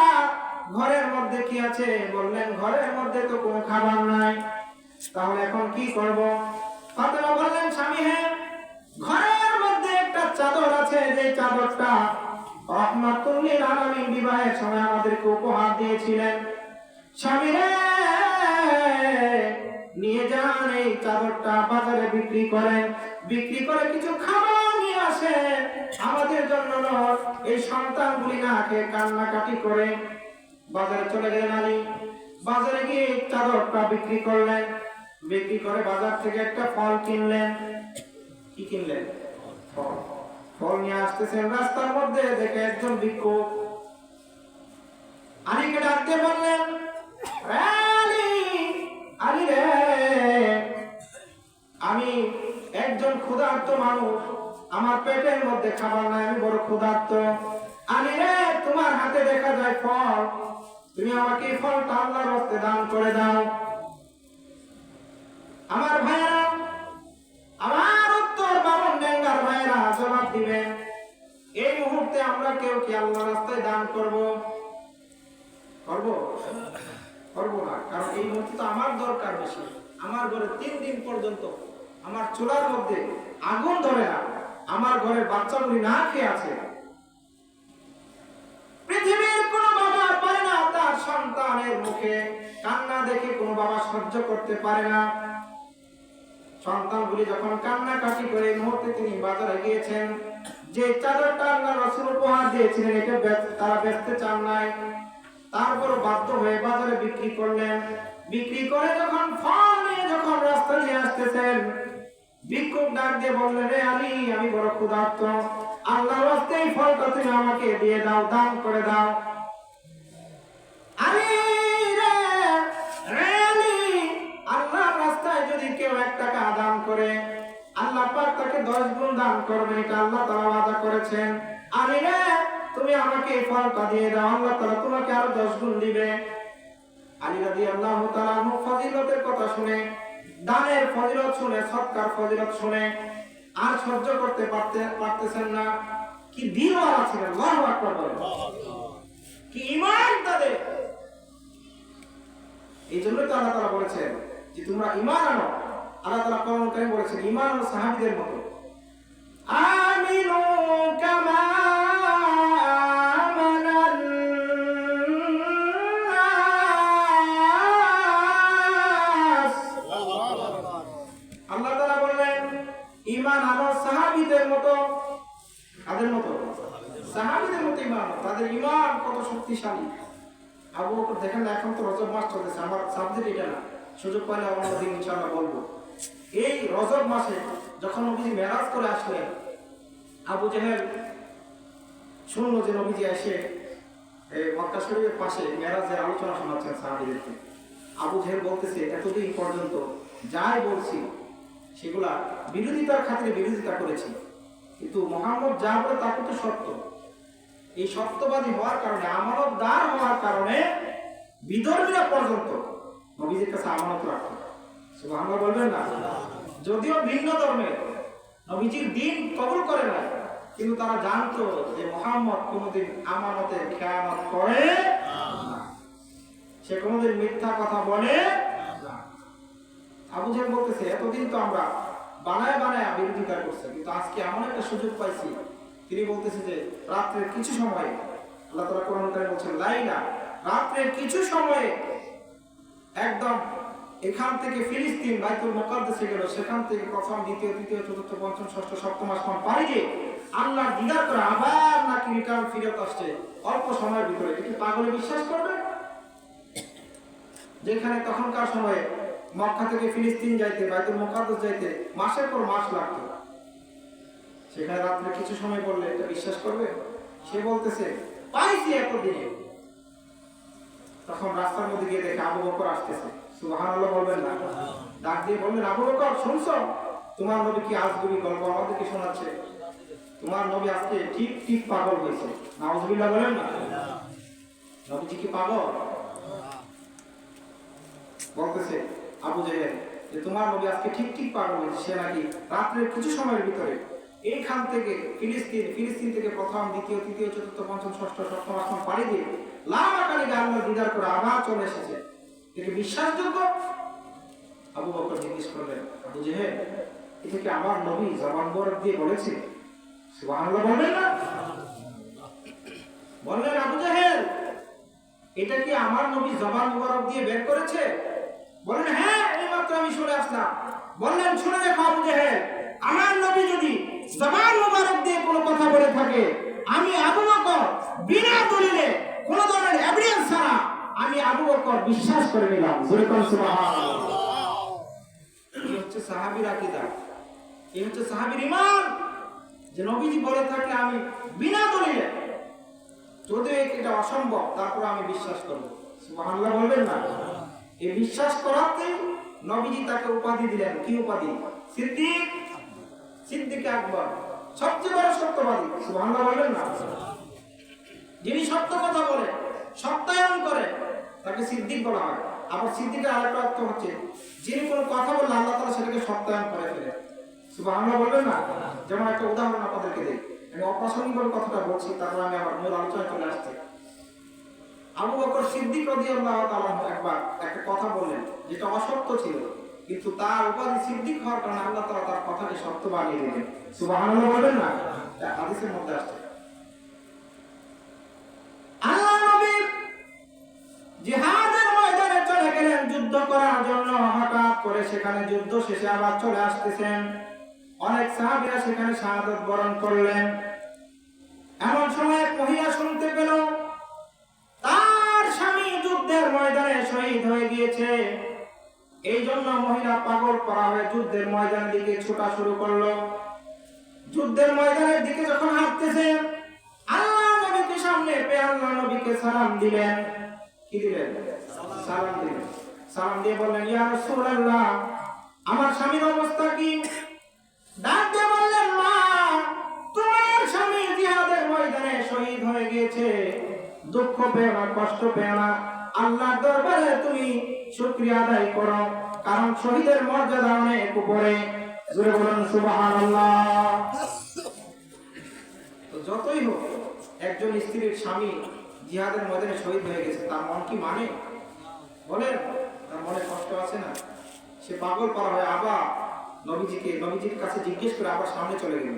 ঘরের মধ্যে কি আছে? বললেন, ঘরের মধ্যে তো কোনো খাবার নাই, তাহলে এখন কি করব? ফাতেমা বললেন, স্বামী হ্যাঁ, ঘরের মধ্যে একটা চাদর আছে, যে চাদরটা রাহমাতুল লিল আলামিন বিবাহের সময় আমাদেরকে উপহার দিয়েছিলেন। স্বামী রে, নিয়ে যান এই চাদরটা বাজারে বিক্রি করেন, বিক্রি করে কিছু খাবার নিয়ে আসেন আমাদের জন্য, এই সন্তানগুলি না খেয়ে কান্নাকাটি করে। বাজারে চলে গেলেন আলী, বাজারে গিয়ে চাদরটা বিক্রি করলেন, বিক্রি করে বাজার থেকে একটা ফল কিনলেন। কি কিনলেন? ফল। ফল নিয়ে আসতেছেন, রাস্তার মধ্যে দেখে একজন ভিক্ষুক আলীকে ডাকতে বললেন, আলী, আলী রে, আমি একজন ক্ষুধার্ত মানুষ, আমার পেটের মধ্যে খাবার নাই, আমি বড় ক্ষুধার্ত। আলী রে, তোমার হাতে দেখা যায় ফল, তুমি আমাকে এই ফলটা আল্লাহর রাস্তায় দান করে দাও। আমার ভাইরা, আমার উত্তর বামন ডেঙ্গার ভাইরা জবাব দিবেন, এই মুহূর্তে আমরা কেউ কি আল্লাহর রাস্তায় দান করব? করবো না, কারণ এই মুহূর্তে তো আমার দরকার বেশি। আমার ঘরে 3 দিন পর্যন্ত আমার চুলার মধ্যে আগুন ধরে না, আমার ঘরের বাচ্চাগুলি না খেয়ে আছে। পৃথিবীর কোন বাবা পারে না তার সন্তানের মুখে কান্না দেখে, কোন বাবা সহ্য করতে পারে না। সন্তানগুলি যখন কান্নাকাটি করে, এই মুহূর্তে তিনি বাজারে গিয়েছেন, যে চাদরটা আল্লাহর রাসূল উপহার দিয়েছিলেন এটা তারা বেচতে চান নাই, তারপর বাধ্য হয়ে বাজারে বিক্রি করলেন। বিক্রি করে যখন ফল নিয়ে যখন রাস্তা দিয়ে আসতেছেন, ভিক্ষুক ডাক দিয়ে বললেন, রে আলী, আমি বড় ক্ষুধার্ত, আল্লাহর রাস্তায় এই ফলটা তুমি আমাকে দিয়ে দাও, দান করে দাও। আলী রে, রে আলী, আল্লাহর রাস্তায় যদি কেউ 1 টাকা দান করে, আল্লাহ পাক তাকে 10 গুণ দান করবেন, এটা আল্লাহ তাআলা ওয়াদা করেছেন। আলী রে, তুমি আমাকে এই ফলটা দিয়ে দাও, আল্লাহ তাআলা তোমাকে আরো 10 গুণ দিবে। আলী রাদিয়াল্লাহু তাআলা ফজিলতের কথা শুনে, দানের ফজিলত শুনে, সদকার ফজিলত শুনে আর সহ্য করতে পারতেছেন না। কি দিনওয়ালা ছিলেন, আল্লাহু আকবার বলেন, কি ঈমান তাদের। এই জন্য তো আল্লাহ তাআলা বলেছেন যে তোমরা ঈমান আনো। আল্লাহ তাআলা কোরআন কারীমে বলেছেন, ঈমান আনো সাহাবীদের মতো। আমিনু কামা আমানান নাস। আল্লাহ তাআলা বললেন, ঈমান আনো সাহাবীদের মতো। কাদের মতো? সাহাবীদের মতো ঈমান আনো। তাদের ঈমান কত শক্তিশালী। আবু বকর দেখেন না, এখন তো রজব মাস চলতেছে, আমার সাবজেক্ট এটা না, সুযোগ পাইলে অন্যদিন ইনশাআল্লাহ বলবো। এই রজব মাসে যখন নবীজি মেরাজ করে আসলেন, আবু জেহেল শুনলো যে নবীজি এসে মক্কা শরীফের পাশে মেরাজের আলোচনা শোনাচ্ছেন সাহাবীদেরকে। আবু জেহেল বলতেছে, এতদিন পর্যন্ত যাই বলছি সেগুলা বিরোধিতার খাতিরে বিরোধিতা করেছি, কিন্তু মুহাম্মদ যা বলে তা কিন্তু সত্য। এই সত্যবাদী হওয়ার কারণে, আমানতদার হওয়ার কারণে বিধর্মীরা পর্যন্ত নবীজির কাছে আমানত রাখত। সুবহানাল্লাহ বলবেন না? যদিও ভিন্ন ধর্মের, নবীজির দ্বীন কবুল করে না, কিন্তু তারা জানতো যে মুহাম্মদ কোনোদিন আমানতের খেয়ানত করে না, সে কোনোদিন মিথ্যা কথা বলে না। আবু জেহেল বলতেছে, এতদিন তো আমরা বানায় বানায় বিরোধিতা করছে, কিন্তু আজকে এমন একটা সুযোগ পাইছি। তিনি বলতেছে যে রাত্রের কিছু সময়ে, আল্লাহ তাআলা কোরআন কারীমে বলছেন, লাইলা, রাত্রের কিছু সময়ে একদম এখান থেকে ফিলিস্তিন বাইতুল মুকাদ্দাসে গেল, সেখান থেকে প্রথম, দ্বিতীয়, তৃতীয়, চতুর্থ, পঞ্চম, ষষ্ঠ, সপ্তম আসমান পাড়ি দিয়ে আল্লাহ দিদার করে আবার নাকি রিটার্ন ফিরত আসছে অল্প সময়ের ভিতরে। এটা কি পাগলে বিশ্বাস করবে? যেখানে তখনকার সময়ে মক্কা থেকে ফিলিস্তিন যাইতে, বাইতুল মুকাদ্দাস যাইতে মাসের পর মাস লাগতো, সেখানে রাত্রে কিছু সময় বললে এটা বিশ্বাস করবে? সে বলতেছে, পাইছি এতদিনে। তখন রাস্তার মধ্যে গিয়ে দেখে আবু বকর আসতেছে। সুবহানাল্লাহ বলবেন না? ডাক দিয়ে বললেন, আবু বকর শুনছো, তোমার নবী কি আজগুবি গল্প আমাদেরকে শোনাচ্ছে? তোমার নবী আজকে ঠিক ঠিক পাগল হয়েছে। নাউজুবিল্লাহ বলেন না? নবীজি কি পাগল? বলতেছে আবু জেহেল যে তোমার নবী আজকে ঠিক ঠিক পাগল হয়েছে, সে নাকি রাত্রের কিছু সময়ের ভিতরে এইখান থেকে ফিলিস্তিন থেকে প্রথম দ্বিতীয় তৃতীয় চতুর্থ পঞ্চম ষষ্ঠ সপ্তম অষ্টম পাড়ি দিয়ে লামাকানি আল্লাহ দিদার করে আবার চলে এসেছে। এটা বিশ্বাসযোগ্য? আবু বকর জিজ্ঞেস করলেন, আবু জেহেল এটা কি আমার নবী জবান মোবারক দিয়ে বলেছে? সুবহানাল্লাহ বলবেন না? বললেন আবু জেহেল এটা কি আমার নবী জবান মোবারক দিয়ে বের করেছে? বলেন হ্যাঁ, এইমাত্র আমি শুনে আসলাম। বললেন শুনে দেখো আবু জেহেল, আমার নবী যদি জবান মোবারক দিয়ে কোনো কথা বলে থাকে, আমি আবু বকর বিনা দলিলে কোন ধরনের এভিডেন্স ছাড়া আমি আবু বকর বিশ্বাস করে নিলাম। জোরে কোন সুবহানাল্লাহ। এই হচ্ছে সাহাবীর আকীদা, এই হচ্ছে সাহাবীর ঈমান, যে নবীজি বলে থাকলে আমি বিনা দলিলে, যদি এটা অসম্ভব তারপর আমি বিশ্বাস করব। সুবহানাল্লাহ বলবেন না? এই বিশ্বাস করাতে নবীজি তাকে উপাধি দিলেন। কি উপাধি? সিদ্দিক, সিদ্দিক আকবর, সবচেয়ে বড় সত্যবাদী। সুবহানাল্লাহ বলবেন না? যিনি সত্য কথা বলে, সত্যায়ন করে, তাকে সিদ্দিক বলা হয়। আবার সিদ্দিকের আরেকটা অর্থ হচ্ছে যিনি কোনো কথা বললে আল্লাহ তাআলা সেটাকে সত্যায়ন করে ফেলে। সুবহানাল্লাহ বলবেন না? যেমন একটা উদাহরণ আপনাদেরকে দিই, আমি অপ্রাসঙ্গিক কথাটা বলছি, তারপর আমি আমার মূল আলোচনায় চলে আসছি। আবু বকর সিদ্দিক রাদিয়াল্লাহু তাআলা একবার একটা কথা বললেন যেটা অসত্য ছিল, কিন্তু তার উপাধি সিদ্দিক হওয়ার কারণে আল্লাহ তাআলা তার কথাকে সত্য বানিয়ে দিলেন। সুবহানাল্লাহ বলবেন না? এটা হাদিসের মধ্যে আসছে। আল্লাহ নবী জিহাদের ময়দানে চলে গেলেন যুদ্ধ করার জন্য। হঠাৎ করে সেখানে যুদ্ধ শেষে আবার চলে আসতেছেন। অনেক সাহাবীরা সেখানে শাহাদাত বরণ করলেন। এমন সময় এক মহিলা শুনতে পেল তার স্বামী যুদ্ধের ময়দানে শহীদ হয়ে গিয়েছে। এই জন্য মহিলা পাগল করা হয়ে যুদ্ধের ময়দানের দিকে ছোটা শুরু করলো। যুদ্ধের ময়দানের দিকে যখন হাঁটতেছে, আল্লাহ নবীকে সামনে পেয়ে আল্লাহ নবীকে সালাম দিলেন। কি দিলেন? সালাম দিলেন। সালাম দিয়ে বললেন, ইয়া রাসূলুল্লাহ, আমার স্বামীর অবস্থা কি? ডাক দিয়ে বললেন, মা, তোমার স্বামী জিহাদের ময়দানে শহীদ হয়ে গিয়েছে। দুঃখ পেও না, কষ্ট পেও না, আল্লাহর দরবারে তুমি শুকরিয়া আদায় করো, কারণ শহীদের মর্যাদা অনেক উপরে। জোরে বলুন সুবহানাল্লাহ। তো যতই হোক, একজন স্ত্রীর স্বামী জিহাদের ময়দানে শহীদ হয়ে গেছে, তার মন কি মানে? বলেন, তার মনে কষ্ট আছে না? সে পাগল করা হয় আবার নবীজির কাছে জিজ্ঞেস করে আবার সামনে চলে গেল।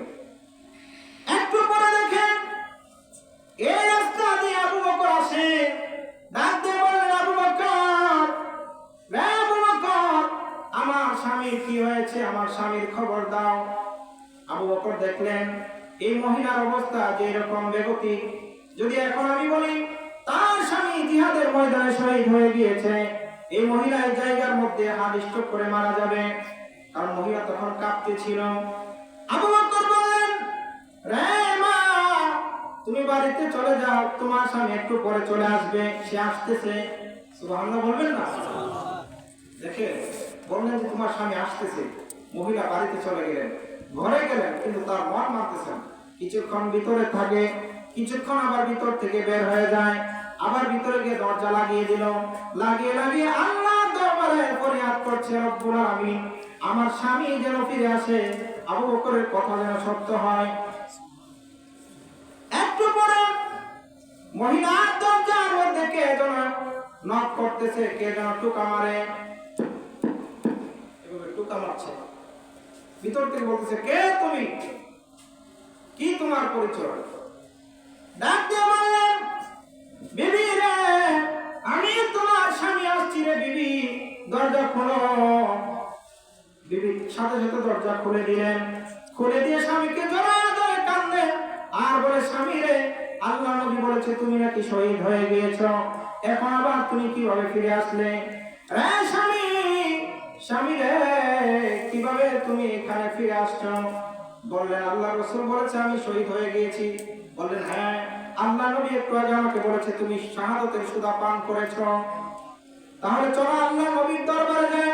একটু পরে দেখেন এই রাস্তা দিয়ে আবু বকর আসে। ডাক দিয়ে বললেন, আবু বকর, রে আবু বকর, আমার স্বামীর কি হয়েছে? আমার স্বামীর খবর দাও। আবু বকর দেখলেন এই মহিলার অবস্থা যে এরকম বেগতিক, যদি এখন আমি বলি তার স্বামী জিহাদের ময়দানে শহীদ হয়ে গিয়েছে, এই মহিলা এই জায়গার মধ্যে হার্ট স্ট্রোক করে মারা যাবে, কারণ মহিলা তখন কাঁপতেছিল। আবু বকর বললেন, রে মা, তুমি বাড়িতে চলে যাও, তোমার স্বামী একটু পরে চলে আসবে, সে আসতেছে। সুবহানাল্লাহ বলবেন না? দেখে বললেন যে তোমার স্বামী আসতেছে। মহিলা বাড়িতে চলে গেলেন, ঘরে গেলেন, কিন্তু তার মন মানতেছে না। কিছুক্ষণ ভিতরে থাকে, কিছুক্ষণ আবার ভিতর থেকে বের হয়ে যায়, আবার ভিতরে গিয়ে দরজা লাগিয়ে দিল। লাগিয়ে আল্লাহর দরবারে ফরিয়াদ করছে, রব্বুল আলামিন, আমার স্বামী যেন ফিরে আসে, আবু বকরের কথা যেন সত্য হয়। একটু পরে মহিলার দরজার মধ্যে কে যেন নক করতেছে, কে যেন টুকা মারে, এভাবে টুকা মারছে। ভিতর থেকে বলতেছে, কে তুমি? কি তোমার পরিচয়? ডাক দিয়ে বললেন, বিবি রে, আমি তোমার স্বামী আসছি রে বিবি, দরজা খোলো। বিবি সাথে সাথে দরজা খুলে দিলেন। খুলে দিয়ে স্বামীকে জড়ায় ধরে কাঁদে আর বলে, স্বামী রে, আল্লাহ নবী বলেছে তুমি নাকি শহীদ হয়ে গিয়েছো, এখন আবার তুমি কিভাবে ফিরে আসলে? রে স্বামী, স্বামী রে, কিভাবে তুমি এখানে ফিরে আসছো? বললেন, আল্লাহ রাসূল বলেছে আমি শহীদ হয়ে গিয়েছি। বললেন, হ্যাঁ, আল্লাহ নবী একটু আগে আমাকে বলেছে তুমি শাহাদাতের সুধা পান করেছো। তাহলে চলো আল্লাহ নবীর দরবারে যাই।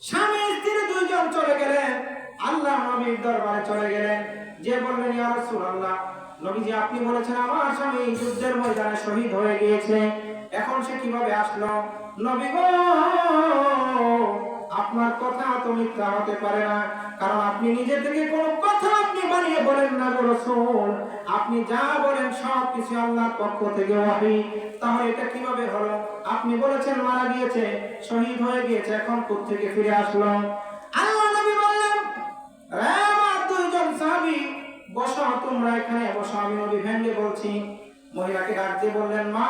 স্বামী স্ত্রী দুইজন চলে গেলেন, আল্লাহ নবীর দরবারে চলে গেলেন। যে বললেন, ইয়া রাসূলুল্লাহ, নবীজি আপনি বলেছেন আমার স্বামী যুদ্ধের ময়দানে শহীদ হয়ে গিয়েছে, এখন সে কিভাবে আসলো? নবী গো, আপনার কথা তো মিথ্যা হতে পারে না, কারণ আপনি নিজে থেকে কোনো কথা আপনি বানিয়ে বলেন না গো রাসূল। আপনি যা বলেন সব কিছু আল্লাহর পক্ষ থেকে ওহী। তাহলে এটা কিভাবে হলো? আপনি বলেছেন মারা গিয়েছে, শহীদ হয়ে গিয়েছে, এখন কোথা থেকে ফিরে আসলো? আল্লাহ নবী বললেন, রে আমার দুইজন সাহাবী, বসো, তোমরা এখানে বসো, আমি নবী ভেঙ্গে বলছি। মহিলাকে ডাক দিয়ে বললেন, মা,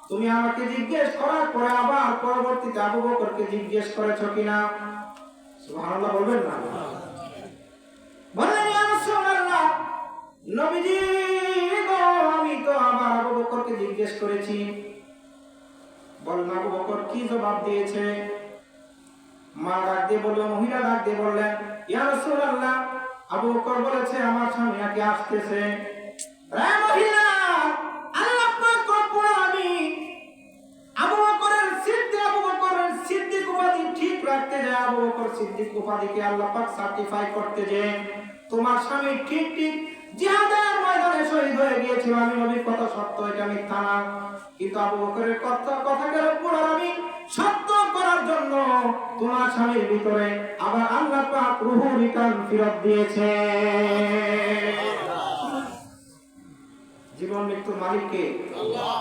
তুমি আমাকে জিজ্ঞেস করার পরে আবার পরবর্তীতে আবু বকরকে জিজ্ঞেস করেছো কিনা? সুবহানাল্লাহ বলবেন না? বললেন, ইয়া রাসূলুল্লাহ, নবীজি গো, আমি তো আবার আবু বকরকে জিজ্ঞেস করেছি। বললেন, আবু বকর কি জবাব দিয়েছে? মা ডাক দিয়ে বললেন, মহিলা ডাক দিয়ে বললেন, ইয়া রাসূলুল্লাহ, আবু বকর বলেছে আমার স্বামী নাকি আসতেছে। রে মহিলা, আল্লাহ পাক রব্বুল আলামিন আবু বকরের সিদ্দিক উপাধি ঠিক রাখতে যায়, আবু বকর সিদ্দিক উপাধিকে আল্লাহ পাক সার্টিফাই করতে যায়। তোমার স্বামী ঠিক জিহাদের ময়দানে শহীদ হয়ে গিয়েছিল, আমি নবীর কথা সত্য, এটা মিথ্যা না। কিন্তু আবু বকরের কথাকে রব্বুল আলামিন সত্য করার জন্য তোমার স্বামীর ভিতরে আবার আল্লাহ পাক রূহ রিটার্ন ফিরত দিয়েছে। জীবন মৃত্যুর মালিক কে? আল্লাহ।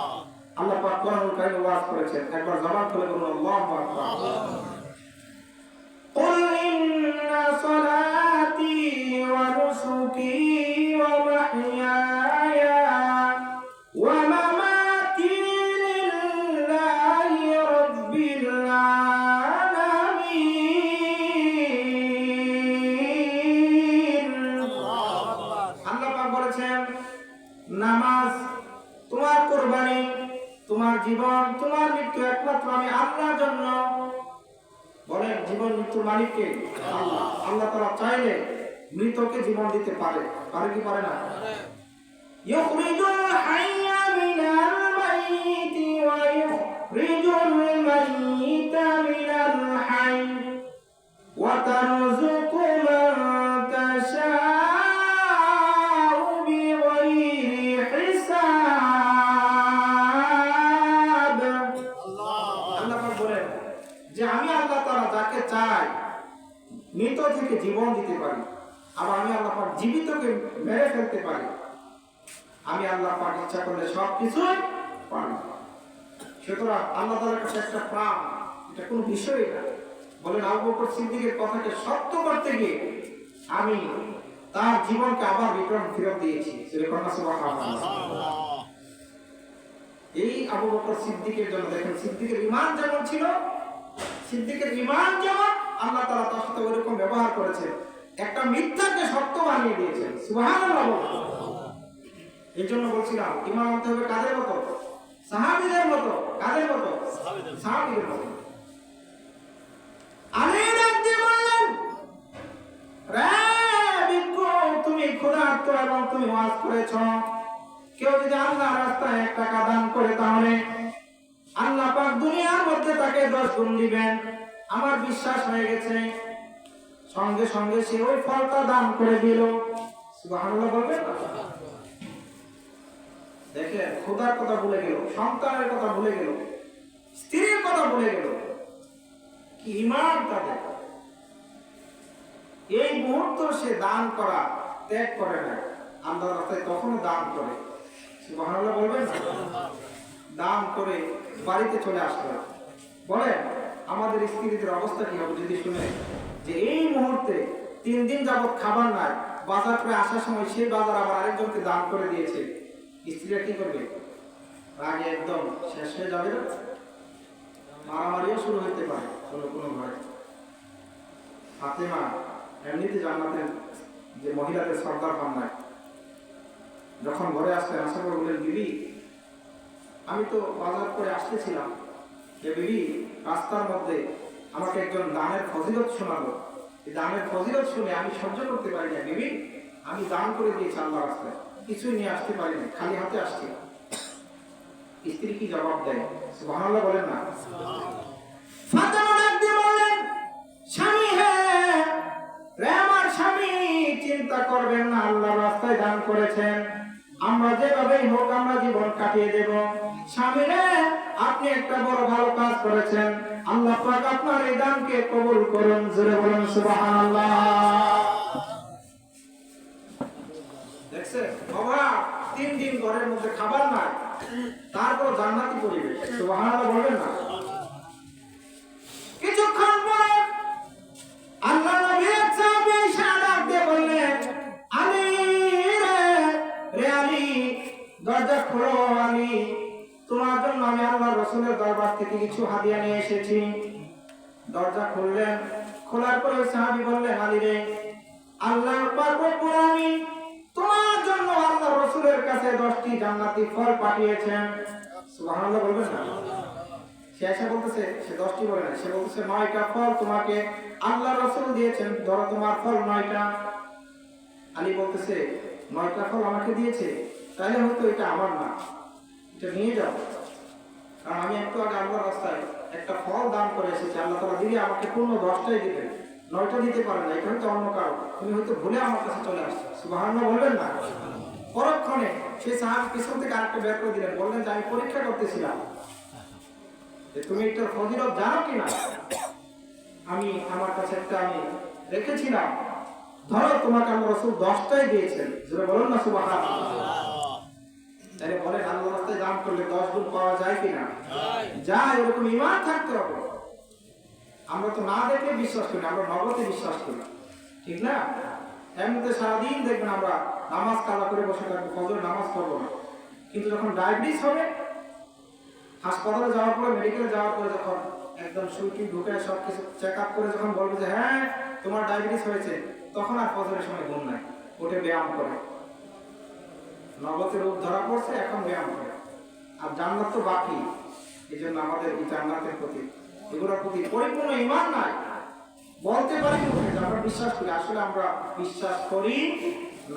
আল্লাহ পাক কোরআনুল কারীমে ওয়াজ করেছেন, একবার জবান খুলে বলুন আল্লাহু আকবার। কুল ইন্না সালাতি ওয়া নুসুকি ওয়া মাহইয়ায়া ওয়া মামাতি লিল্লাহি রাব্বিল আলামিন। আল্লাহ পাক বলেছেন, নামাজ, তোমার কুরবানি, তোমার জীবন, তোমার মৃত্যু একমাত্র আমি আল্লাহর জন্য। বলেন, জীবন মৃত্যুর মালিক কে? আল্লাহ। আল্লাহ তাআলা চাইলে মৃতকে জীবন দিতে পারে, পারে কি পারে না? ইউখরিজুল হাইয়া মিনাল মাইয়িতি ওয়া ইউখরিজুল মাইয়িতা মিনাল হাইয়্যি ওয়া তারযুকু মান তাশাউ বিগাইরি হিসাব। আল্লাহ পাক বলেন যে আমি আল্লাহ তাআলা যাকে চাই মৃত থেকে জীবন দিতে পারি, আবার আমি আল্লাহ পাক জীবিতকে মেরে ফেলতে পারি। আমি আল্লাহ পাক ইচ্ছা করলে সবকিছু পারি। সুতরাং আল্লাহ তাআলার কাছে একটা প্রাণ, এটা কোনো বিষয়ই না। বলেন, আবু বকর সিদ্দিকের কথাকে সত্য করতে গিয়ে আমি তার জীবনকে আবার রিটার্ন ফিরত দিয়েছি। সুবহানাল্লাহ। এই আবু বকর সিদ্দিকের জন্য দেখেন, সিদ্দিকের ঈমান যেমন ছিল, সিদ্দিকের ঈমান যেমন, আল্লাহ তাআলা তার সাথে ওইরকম ব্যবহার করেছে, একটা মিথ্যাকে সত্য বানিয়ে দিয়েছেন। সুবহানাল্লাহ। এই জন্য বলছিলাম, ঈমান হতে হবে কাদের মতো? সাহাবীদের মতো। কাদের মতো? সাহাবীদের মতো। আলী রাজি বললেন, রে বিক্ষু, তুমি ক্ষুধার্ত এবং তুমি ওয়াজ করেছ, কেউ যদি আল্লাহর রাস্তায় 1 টাকা দান করে তাহলে আল্লাহ পাক দুনিয়ার মধ্যে তাকে 10 গুণ দিবেন। আমার বিশ্বাস হয়ে গেছে। সঙ্গে সঙ্গে সে ওই ফলটা দান করে দিল। সুবহানাল্লাহ বলবেন? দেখেন, খোদার কথা ভুলে গেল, সন্তানের কথা ভুলে গেল, স্ত্রীর কথা ভুলে গেল। কি ঈমান তাদের! এই মুহূর্ত সে দান করা ত্যাগ করে না, আল্লাহর রাস্তায় তখনও দান করে। সুবহানাল্লাহ বলবেন? দান করে বাড়িতে চলে আসলো। বলেন, আমাদের স্ত্রীদের অবস্থা কি হবে যদি শুনে যে এই মুহূর্তে 3 দিন যাবত খাবার নাই, বাজার করে আসার সময় সেই বাজার আবার আরেকজনকে দান করে দিয়েছে, স্ত্রীরা কি করবে? রাগে একদম শেষ হয়ে যাবে না? মারামারিও শুরু হইতে পারে কোনো ঘরে। ফাতেমা এমনিতে জান্নাতের যে মহিলাদের সর্দার হন নাই, যখন ঘরে আসলেন, আসার পর বললেন, বিবি, আমি তো বাজার করে আসতেছিলাম, যে বিবি, রাস্তার মধ্যে আমাকে একজন দানের ফজিলত শোনালো। এই দানের ফজিলত শুনে আমি সহ্য করতে পারি না বিবি, আমি দান করে দিয়েছি আল্লাহর রাস্তায়, কিছুই নিয়ে আসতে পারিনি, খালি হাতে আসছি। স্ত্রী কি জবাব দেয়? সুবহানাল্লাহ বলেন না? ফাতেমা ডাক দিয়ে বললেন, স্বামী, হ্যাঁ রে আমার স্বামী, চিন্তা করবেন না, আল্লাহর রাস্তায় দান করেছেন, আমরা যেভাবেই হোক আমরা জীবন কাটিয়ে দেব। স্বামীরে আপনি একটা বড় ভালো কাজ করেছেন, আল্লাহ পাক আপনার এই দানকে কবুল করুন। জোরে বলুন সুবহানাল্লাহ। দেখছেন বাবা, 3 দিন ঘরের মধ্যে খাবার নাই, তারপর জান্নাতি পরিবেশ। সুবহানাল্লাহ বলবেন না? কিছুক্ষণ পরে আল্লাহ নবী সাহাবী শাহাদাত দিয়ে বললেন, আলী রে আলী, দরজা খোলো আলী, তোমার জন্য আমি আল্লাহ রাসূলের দরবার থেকে কিছু হাদিয়া নিয়ে এসেছি। দরজা খুললেন, খোলার পরে সাহাবী বললেন, আলী রে, আল্লাহর পাক রব্বুল আলামিন তোমার জন্য আল্লাহ রাসূলের কাছে 10টি জান্নাতি ফল পাঠিয়েছেন। সুবহানাল্লাহ বলবেন না? সে এসে বলতেছে, সে 10টি বলে না, সে বলতেছে 9টা ফল তোমাকে আল্লাহ রাসূল দিয়েছেন, ধরো তোমার ফল 9টা। আলী বলতেছে 9টা ফল আমাকে দিয়েছে, তাহলে হয়তো এটা আমার না, এটা নিয়ে যাও, কারণ আমি একটু আগে আল্লাহর রাস্তায় একটা ফল দান করে এসেছি, আল্লাহ তাআলা দিলে আমাকে পূর্ণ 10টাই দিবেন, 9টা দিতে পারেন না, এটা হয়তো অন্য কারো, তুমি হয়তো ভুলে আমার কাছে চলে আসছো। সুবহানাল্লাহ বলবেন না? পরক্ষণে সেই সাহাবী পিছন থেকে আরেকটা বের করে দিলেন, বললেন যে আমি পরীক্ষা করতেছিলাম যে তুমি এটার ফজিলত জানো কিনা, আমি আমার কাছে একটা আমি রেখেছিলাম, ধরো তোমাকে আল্লাহ রাসূল 10টাই দিয়েছেন। জোরে বলুন না সুবহানাল্লাহ। তাহলে বলেন আল্লাহর রাস্তায় দান করলে 10 গুণ পাওয়া যায় কিনা? যায়। এরকম ঈমান থাকতে হবে। আমরা তো না দেখে বিশ্বাস করি, আমরা নগদে বিশ্বাস করি, ঠিক না? এমনিতে সারাদিন দেখবেন আমরা নামাজ কাজা করে বসে থাকবো, ফজর নামাজ পড়বো না, কিন্তু যখন ডায়াবেটিস হবে, হাসপাতালে যাওয়ার পরে, মেডিকেলে যাওয়ার পরে যখন একদম সুইটি ঢুকে সব কিছু চেক আপ করে যখন বলবে যে হ্যাঁ তোমার ডায়াবেটিস হয়েছে, তখন আর ফজরের সময় ঘুম নাই, ওঠে ব্যায়াম করে, নগদে রোগ ধরা পড়ছে, এখন ব্যায়াম করে। আর জান্নাত তো বাকি, এই জন্য আমাদের এই জান্নাতের প্রতি, এগুলোর প্রতি পরিপূর্ণ ঈমান নাই। বলতে পারি যে আমরা বিশ্বাস করি, আসলে আমরা বিশ্বাস করি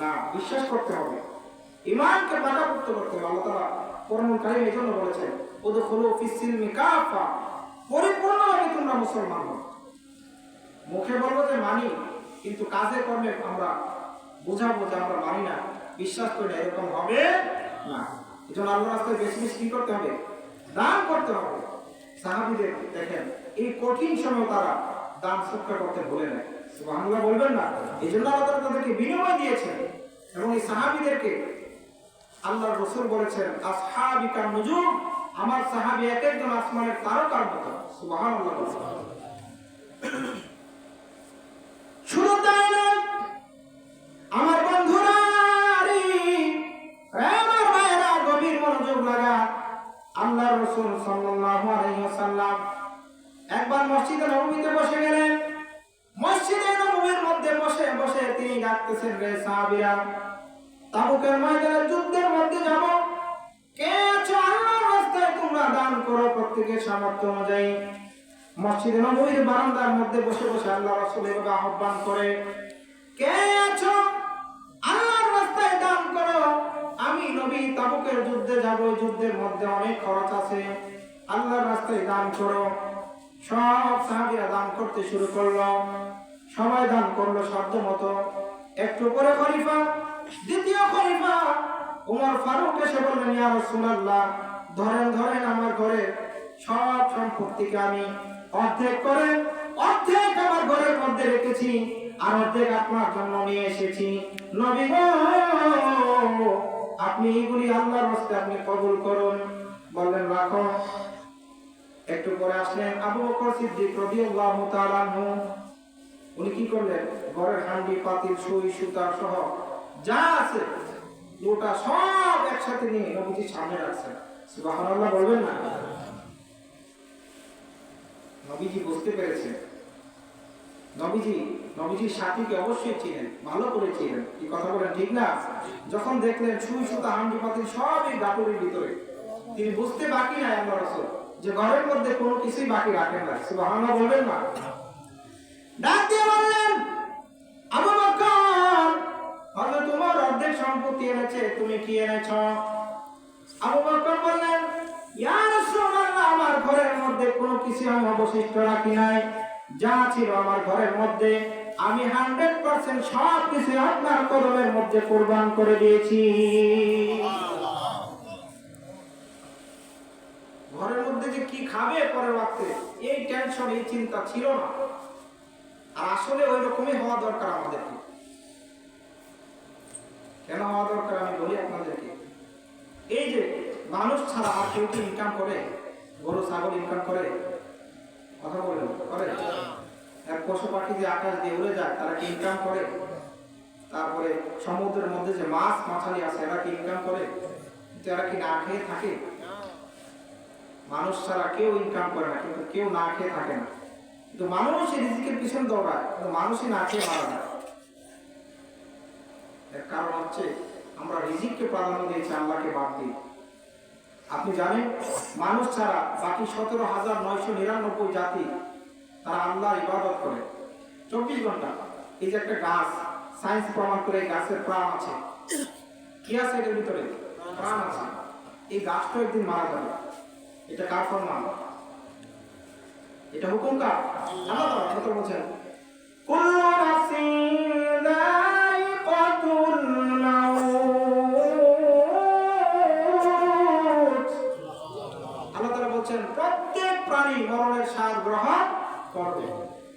না। বিশ্বাস করতে হবে, ঈমানকে পাকাপোক্ত করতে হবে। আল্লাহ তাআলা কোরআনুল কারীম এই জন্য বলেছেন, উদখুলু ফিস-সিলমি কাফা, পরিপূর্ণভাবে তোমরা মুসলমান হও। মুখে বলবো যে মানি, কিন্তু কাজে কর্মে আমরা বোঝাবো যে আমরা মানি না, বিশ্বাস করি না, এরকম হবে না। এই জন্য আল্লাহর রাস্তায় বেশি বেশি কি করতে হবে? দান করতে হবে। সাহাবীদের দেখেন এই কঠিন সময় তারা দান সৎকার করতে ভুলে নাই। সুবহানাল্লাহ বলবেন না? এই জন্য আল্লাহ তাআলা তাদেরকে বিনিময় দিয়েছেন। এবং এই সাহাবীদেরকে আল্লাহর রাসূল বলেছেন, আসহাবিকা নুজুম, আমার সাহাবী এক একজন আসমানের তারকার মতো। সুবহানাল্লাহ। শুধু তাই নয় আমার বন্ধুরা, আমার ভাইয়েরা, গভীর মনোযোগ লাগা। আল্লাহর রাসূল সাল্লাল্লাহু আলাইহি ওয়াসাল্লাম একবার মসজিদে নববীতে বসে গেলেন। মসজিদে নববীর মধ্যে বসে বসে তিনি ডাকতেছেন, রে সাহাবীরা, তাবুকের ময়দানে যুদ্ধের মধ্যে যাব, কে আছো আল্লাহর রাস্তায় তোমরা দান করো প্রত্যেকের সামর্থ্য অনুযায়ী। মসজিদে নববীর বারান্দার মধ্যে বসে বসে আল্লাহর রাসূল এভাবে আহ্বান করে, কে আছো আল্লাহর রাস্তায় দান করো, আমি নবী তাবুকের যুদ্ধে যাব, যুদ্ধের মধ্যে অনেক খরচ আছে, আল্লাহর রাস্তায় দান করো। সব সাহাবীরা দান করতে শুরু করলো, সবাই দান করলো সাধ্য মতো। একটু পরে খলিফা, দ্বিতীয় খলিফা ওমর ফারুক এসে বললেন, ইয়া রাসূলুল্লাহ, ধরেন ধরেন আমার ঘরে সব সম্পত্তিকে আমি অর্ধেক করে অর্ধেক আমার ঘরের মধ্যে রেখেছি, আর অর্ধেক আপনার জন্য নিয়ে এসেছি। নবী গো, আপনি এগুলি আল্লাহর রাস্তায় আপনি কবুল করুন। বললেন রাখো। একটু পরে আসলেন আবু বকর সিদ্দিক রাদিয়াল্লাহু তাআলা আনহু। উনি কি করলেন? ঘরের হান্ডি পাতিল সুই সুতা সহ যা আছে লোটা সব একসাথে নিয়ে নবীজির সামনে রাখছেন। সুবহানাল্লাহ বলবেন না? নবীজি বুঝতে পেরেছেন, নবীজির সাথীকে অবশ্যই ছিলেন, ভালো করে ছিলেন, কি কথা বলেন ঠিক না? যখন দেখলেন সুই সুতা হান্ডি পাতিল সব এই গাটুরির ভিতরে, তিনি বুঝতে বাকি নাই আল্লাহর রাসূল যে ঘরের মধ্যে কোনো কিছুই বাকি রাখেন না। সুবহানাল্লাহ বলবেন না? ডাক দিয়ে বললেন, আবু বকর, হযরত ওমর অর্ধেক সম্পত্তি এনেছে, তুমি কি এনেছো? আবু বকর বললেন, ইয়া রাসূলুল্লাহ, আমার ঘরের মধ্যে কোনো কিছু আমি অবশিষ্ট রাখি নাই, যা ছিল আমার ঘরের মধ্যে আমি 100% সব কিছু আপনার কদমের মধ্যে কুরবান করে দিয়েছি। খাবে পরের ওয়াক্তে, এই টেনশন, এই চিন্তা ছিল না। আর আসলে ওই রকমই হওয়া দরকার আমাদেরকে। কেন হওয়া দরকার আমি বলি আপনাদেরকে। এই যে মানুষ ছাড়া আর কেউ কি ইনকাম করে? গরু ছাগল ইনকাম করে? কথা বলেন, করে? এক পশু পাখি যে আকাশ দিয়ে উড়ে যায় তারা কি ইনকাম করে? তারপরে সমুদ্রের মধ্যে যে মাছ মাছালি আছে এরা কি ইনকাম করে? কিন্তু এরা কি না খেয়ে থাকে? মানুষ ছাড়া কেউ ইনকাম করে না, কিন্তু কেউ না খেয়ে থাকে না। কিন্তু মানুষ রিজিকের পিছনে দৌড়ায়, কিন্তু মানুষই না খেয়ে মারা যায়। এর কারণ হচ্ছে আমরা রিজিককে প্রাধান্য দিয়েছি, আল্লাহকে বাদ দিই। আপনি জানেন মানুষ ছাড়া বাকি 17,999 জাতি তারা আল্লাহর ইবাদত করে 24 ঘন্টা। এই যে একটা গাছ, সায়েন্স প্রমাণ করে এই গাছের প্রাণ আছে। কি আছে এর ভিতরে? প্রাণ আছে। এই গাছটা একদিন মারা যাবে। এটা কার ফরমান? এটা হুকুম কার? আল্লাহ তাআলা কথা বলেন, কুল্লু নাফসিন যায়িকাতুল মাউত। আল্লাহ তাআলা বলেন প্রত্যেক প্রাণী মরণের স্বাদ গ্রহণ করবে।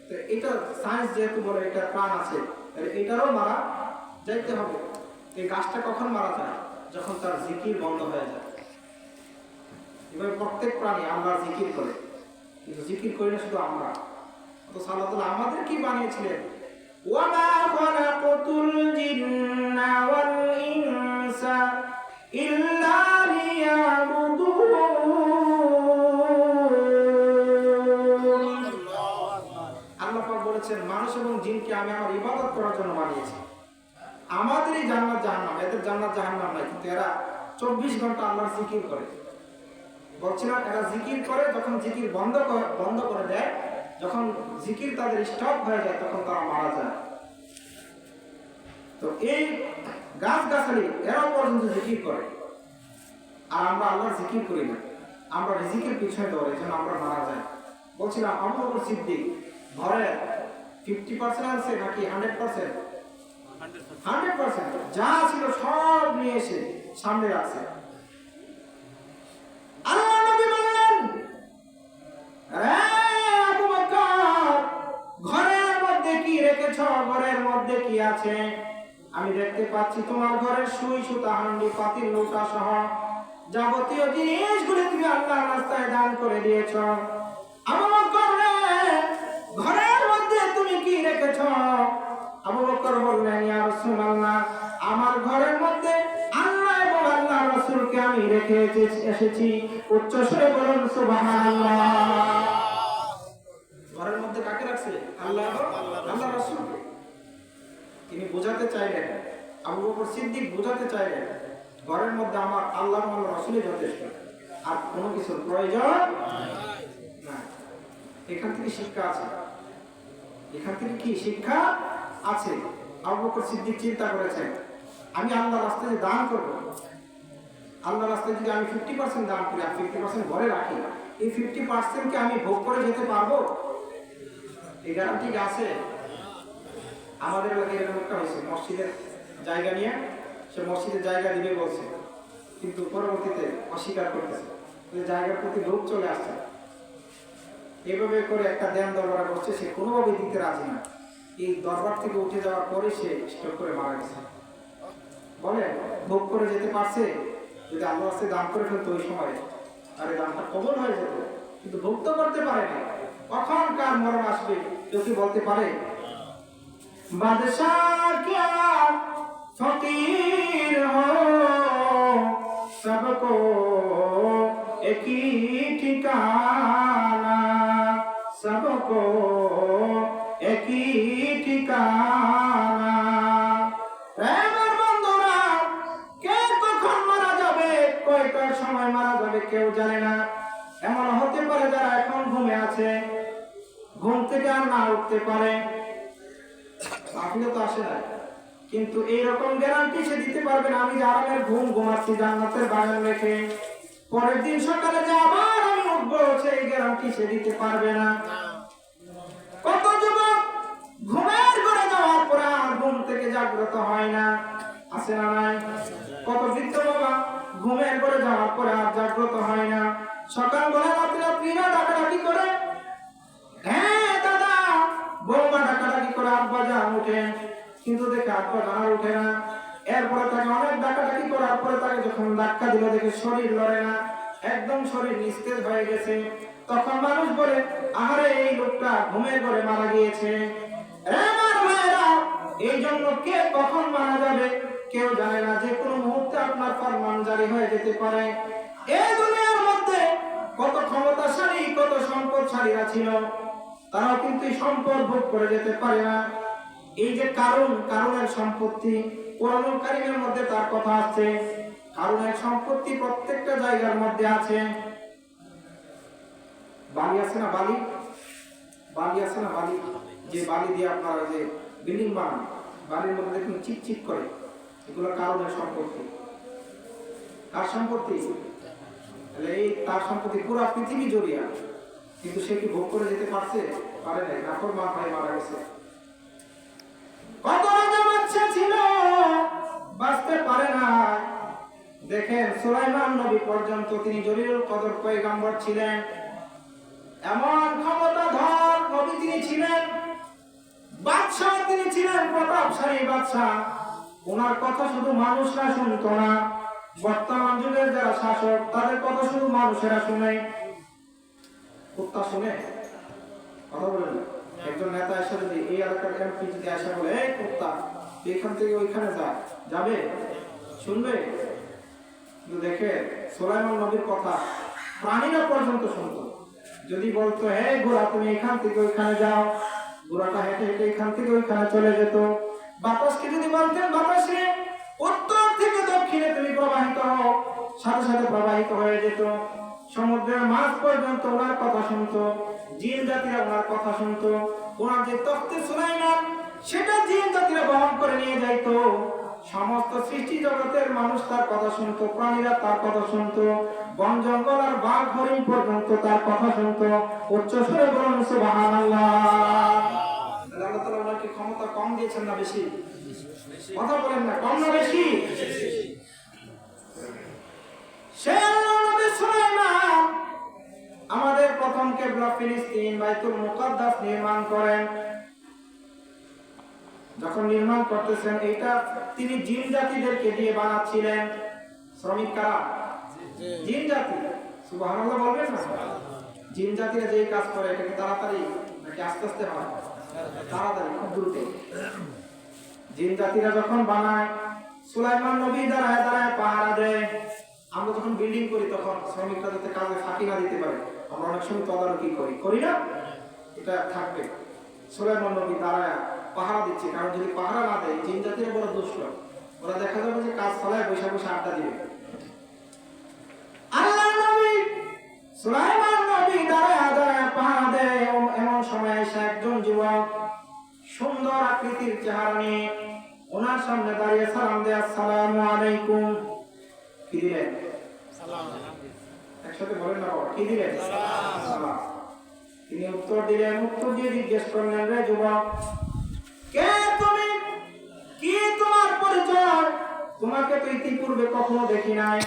তো এটা সায়েন্স যেহেতু বলে এটা প্রাণ আছে, তাহলে এটারও মারা যাইতে হবে। এই গাছটা কখন মারা যায়? যখন তার জিকির বন্ধ হয়ে যায়। এবার প্রত্যেক প্রাণী আল্লাহর জিকির করে, কিন্তু জিকির করি না শুধু আমরা। তো আল্লাহ তাআলা আমাদের কি বানিয়েছিলেন? ওয়ামা খালাকাতুল জিন্না ওয়াল ইনসা ইল্লা লিয়াবুদুন। আল্লাহ পাক বলেছেন মানুষ এবং জিনকে আমি আমার ইবাদত করার জন্য বানিয়েছি। আমাদেরই জান্নাত জাহান্নাম, এদের জান্নাত জাহান্নাম নাই, কিন্তু এরা 24 ঘন্টা আল্লাহর জিকির করে। বলছিলাম এরা জিকির করে, যখন জিকির বন্ধ করে দেয়, যখন জিকির তাদের স্টপ হয়ে যায় তখন তারা মারা যায়। তো এই গাছ গাছালি এরাও পর্যন্ত জিকির করে, আর আমরা আল্লাহর জিকির করি না। আমরা রিজিকের পিছনে দৌড়াই, যেন আমরা মারা যাই। বলছিলাম আবু বকর সিদ্দিক ঘরে 50% আছে নাকি 100%? 100% যা ছিল সব নিয়ে এসে সামনে রাখছে। আল্লাহ নবী বলেন, আবু বকর ঘরের মধ্যে কি রেখেছ? ঘরের মধ্যে কি আছে? আমি দেখতে পাচ্ছি তোমার ঘরের সুই সুতা হান্ডি পাতিল নৌকা সহ যাবতীয় জিনিসগুলি তুমি আল্লাহর রাস্তায় দান করে দিয়েছ। আবু বকর ঘরের মধ্যে তুমি কি রেখেছ? আবু বকর বললেন, ইয়া রাসূলুল্লাহ, আমার ঘরের মধ্যে আল্লাহ এবং আল্লাহর রাসূলকে আমি রেখে এসেছি। উচ্চ স্বরে বলুন সুবহানাল্লাহ। ঘরের মধ্যে কাকে রাখছে? আল্লাহ এবং আল্লাহর রাসূলকে। তিনি বোঝাতে চাইলেন, আবু বকর সিদ্দিক বোঝাতে চাইলেন ঘরের মধ্যে আমার আল্লাহ এবং আল্লাহর রাসূলই যথেষ্ট, আর কোনো কিছুর প্রয়োজন নাই। এখান থেকে শিক্ষা আছে। এখান থেকে কি শিক্ষা আছে? আবু বকর সিদ্দিক চিন্তা করেছেন, আমি আল্লাহর রাস্তায় দান করব। আল্লাহর রাস্তায় যদি আমি 50% দান করি আর 50% ঘরে রাখি, এই 50% কে আমি ভোগ করে যেতে পারবো? এই গ্যারান্টি আছে? আমাদের এলাকায় এরকম একটা হয়েছে, মসজিদের জায়গা নিয়ে সে মসজিদের জায়গা দিবে বলছে, কিন্তু পরবর্তীতে অস্বীকার করতেছে। জায়গার প্রতি লোক চলে আসছে, এভাবে করে একটা দেন দরবার করছে, সে কোনোভাবে দিতে রাজি না। এই দরবার থেকে উঠে যাওয়ার পরে সে স্ট্রোক করে মারা গেছে। বলে ভোগ করে যেতে পারছে, যদি আল্লাহ রাস্তায় দান করে ফেলতো ওই সময়, আর এই দানটা কবল হয়ে যেত, কিন্তু ভোগ তো করতে পারে না। কখন কার মরণ আসবে কেউ কি বলতে পারে? বাদশাহ क्या फकीर हो सबको एक ही ठिकाना, सबको एक ही ठिकाना। প্রেমের বন্ধুরা, কে কখন মারা যাবে, কয়টার সময় মারা যাবে কেউ জানে না। এমন হতে পারে যারা এখন ঘুমে আছে, ঘুম থেকে আর না উঠতে পারে, তো আসে না, কিন্তু এইরকম গ্যারান্টি সে দিতে পারবে না আমি যে আরামের ঘুম ঘুমাচ্ছি জান্নাতের বাগান রেখে, পরের দিন সকালে যে আবার আমি উঠবো, সেই গ্যারান্টি সে দিতে পারবে না। কত যুবক ঘুমের ঘরে যাওয়ার পরে আর ঘুম থেকে জাগ্রত হয় না, আছে না নাই? কত বৃদ্ধ বাবা ঘুমের ঘরে যাওয়ার পরে আর জাগ্রত হয় না, সকালবেলা রাত্রি রাত্রি করে, হ্যাঁ দাদা, বৌমা ডাকাডাকি করে আব্বা জান উঠেন, কিন্তু দেখে আব্বা জান আর উঠে না। এরপরে তাকে অনেক ডাকাডাকি করার পরে তাকে যখন ধাক্কা দিল দেখে শরীর লড়ে না, একদম শরীর নিস্তেজ হয়ে গেছে। তখন মানুষ বলে, আহারে এই লোকটা ঘুমের ঘরে মারা গিয়েছে। আমার ভাইরা, এই জন্য কে কখন মারা যাবে কেউ জানে না, যে কোনো মুহূর্তে আপনার ফরমান জারি হয়ে যেতে পারে। এই দুনিয়ার মধ্যে কত ক্ষমতাশালী কত সম্পদশালীরা ছিল, তারাও কিন্তু এই সম্পদ ভোগ করে যেতে পারে না। এই যে কারণের সম্পত্তি, কোরআনুল কারীমের মধ্যে তার কথা আছে, কারণের সম্পত্তি প্রত্যেকটা জায়গার মধ্যে আছে। বালি আছে না, বালি আছে না, বালি, যে বালি দিয়ে আপনারা যে বিল্ডিং বানান, বালির মধ্যে দেখুন চিপচিপ করে, এগুলো কারণের সম্পত্তি। কার সম্পত্তি? এই তার সম্পত্তি পুরো পৃথিবী জড়িয়া, কিন্তু সে কি ভোগ করে যেতে পারছে? পারে নাই, নাফরমান হয়ে মারা গেছে। কত রাজা বাদশা ছিল, বাঁচতে পারে না। দেখেন সুলাইমান নবী পর্যন্ত তিনি জলিলুল কদর পয়গম্বর ছিলেন, এমন ক্ষমতাধর নবী তিনি ছিলেন, বাদশা তিনি ছিলেন, প্রতাপশালী বাদশা। ওনার কথা শুধু মানুষরা শুনতো না, বর্তমান যুগের যারা শাসক তাদের কথা শুধু মানুষেরা শুনে। কুত্তা শুনে? কথা বলেন না। একজন নেতা এসে যদি এই এলাকার এমপি যদি এসে বলে, এই কুত্তা এখান থেকে ওইখানে যাবে, শুনবে? কিন্তু দেখে সুলাইমান নবীর কথা প্রাণীরা পর্যন্ত শুনতো। যদি বলতো, হে ঘোড়া তুমি এখান থেকে ওইখানে যাও, ঘোড়াটা হেঁটে হেঁটে এখান থেকে ওইখানে চলে যেত। বাতাসকে যদি বলতেন, বাতাসে উত্তর থেকে দক্ষিণে তুমি প্রবাহিত হও, সাথে সাথে প্রবাহিত হয়ে যেত। সমুদ্রের মাছ পর্যন্ত ওনার কথা শুনতো, জিন জাতিরা ওনার কথা শুনতো। ওনার যে তখতে সুলাইমান, সেটা জিন জাতিরা বহন করে নিয়ে যাইতো। সমস্ত সৃষ্টি জগতের মানুষ তার কথা শুনতো, প্রাণীরা তার কথা শুনতো, বন জঙ্গল আর বাঘ হরিণ পর্যন্ত তার কথা শুনতো। উচ্চ স্বরে বলুন সুবহানাল্লাহ। আল্লাহ তাআলা ওনাকে ক্ষমতা কম দিয়েছেন না বেশি? কথা বলেন না, কম না বেশি? সে আল্লাহর নবী সুলাইমান আমাদের প্রথম কিবলা ফিলিস্তিন বাইতুল মুকাদ্দাস নির্মাণ করেন। যখন নির্মাণ করতেছেন, এটা তিনি জিন জাতিদেরকে দিয়ে বানাচ্ছিলেন। শ্রমিক কারা? জিন জাতি। সুবহানাল্লাহ বলবেন না? জিন জাতিরা যে কাজ করে, এটা কি তাড়াতাড়ি নাকি আস্তে আস্তে হয়? তাড়াতাড়ি, খুব দ্রুত। জিন জাতিরা যখন বানায়, সুলাইমান নবী দাঁড়ায় দাঁড়ায় পাহারা দেয়। আমরা যখন বিল্ডিং করি তখন শ্রমিকরা যাতে কাজে ফাঁকি না দিতে পারে, আমরা অনেক সময় তদারকি করি না? এটা থাকবে। সুলাইমান নবী দাঁড়ায় পাহারা দিচ্ছে, কারণ যদি পাহারা না দেয় জিন জাতিরা বড় দুষ্ট, ওরা দেখা যাবে যে কাজ ফলায় বসে বসে আড্ডা দিবে। আল্লাহর নবী সুলাইমান নবী দাঁড়ায় দাঁড়ায় পাহারা দেয়। এমন সময় এসে একজন যুবক সুন্দর আকৃতির চেহারা নিয়ে ওনার সামনে দাঁড়িয়ে সালাম দেয়, আসসালামু আলাইকুম। কি দিলেন? সালাম। একসাথে বলেন না বাবা, কি দিলেন? সালাম। তিনি উত্তর দিলেন, উত্তর দিয়ে জিজ্ঞেস করলেন, রে যুবক, কে তুমি? কি তোমার পরিচয়? তোমাকে তো ইতিপূর্বে কখনো দেখি নাই,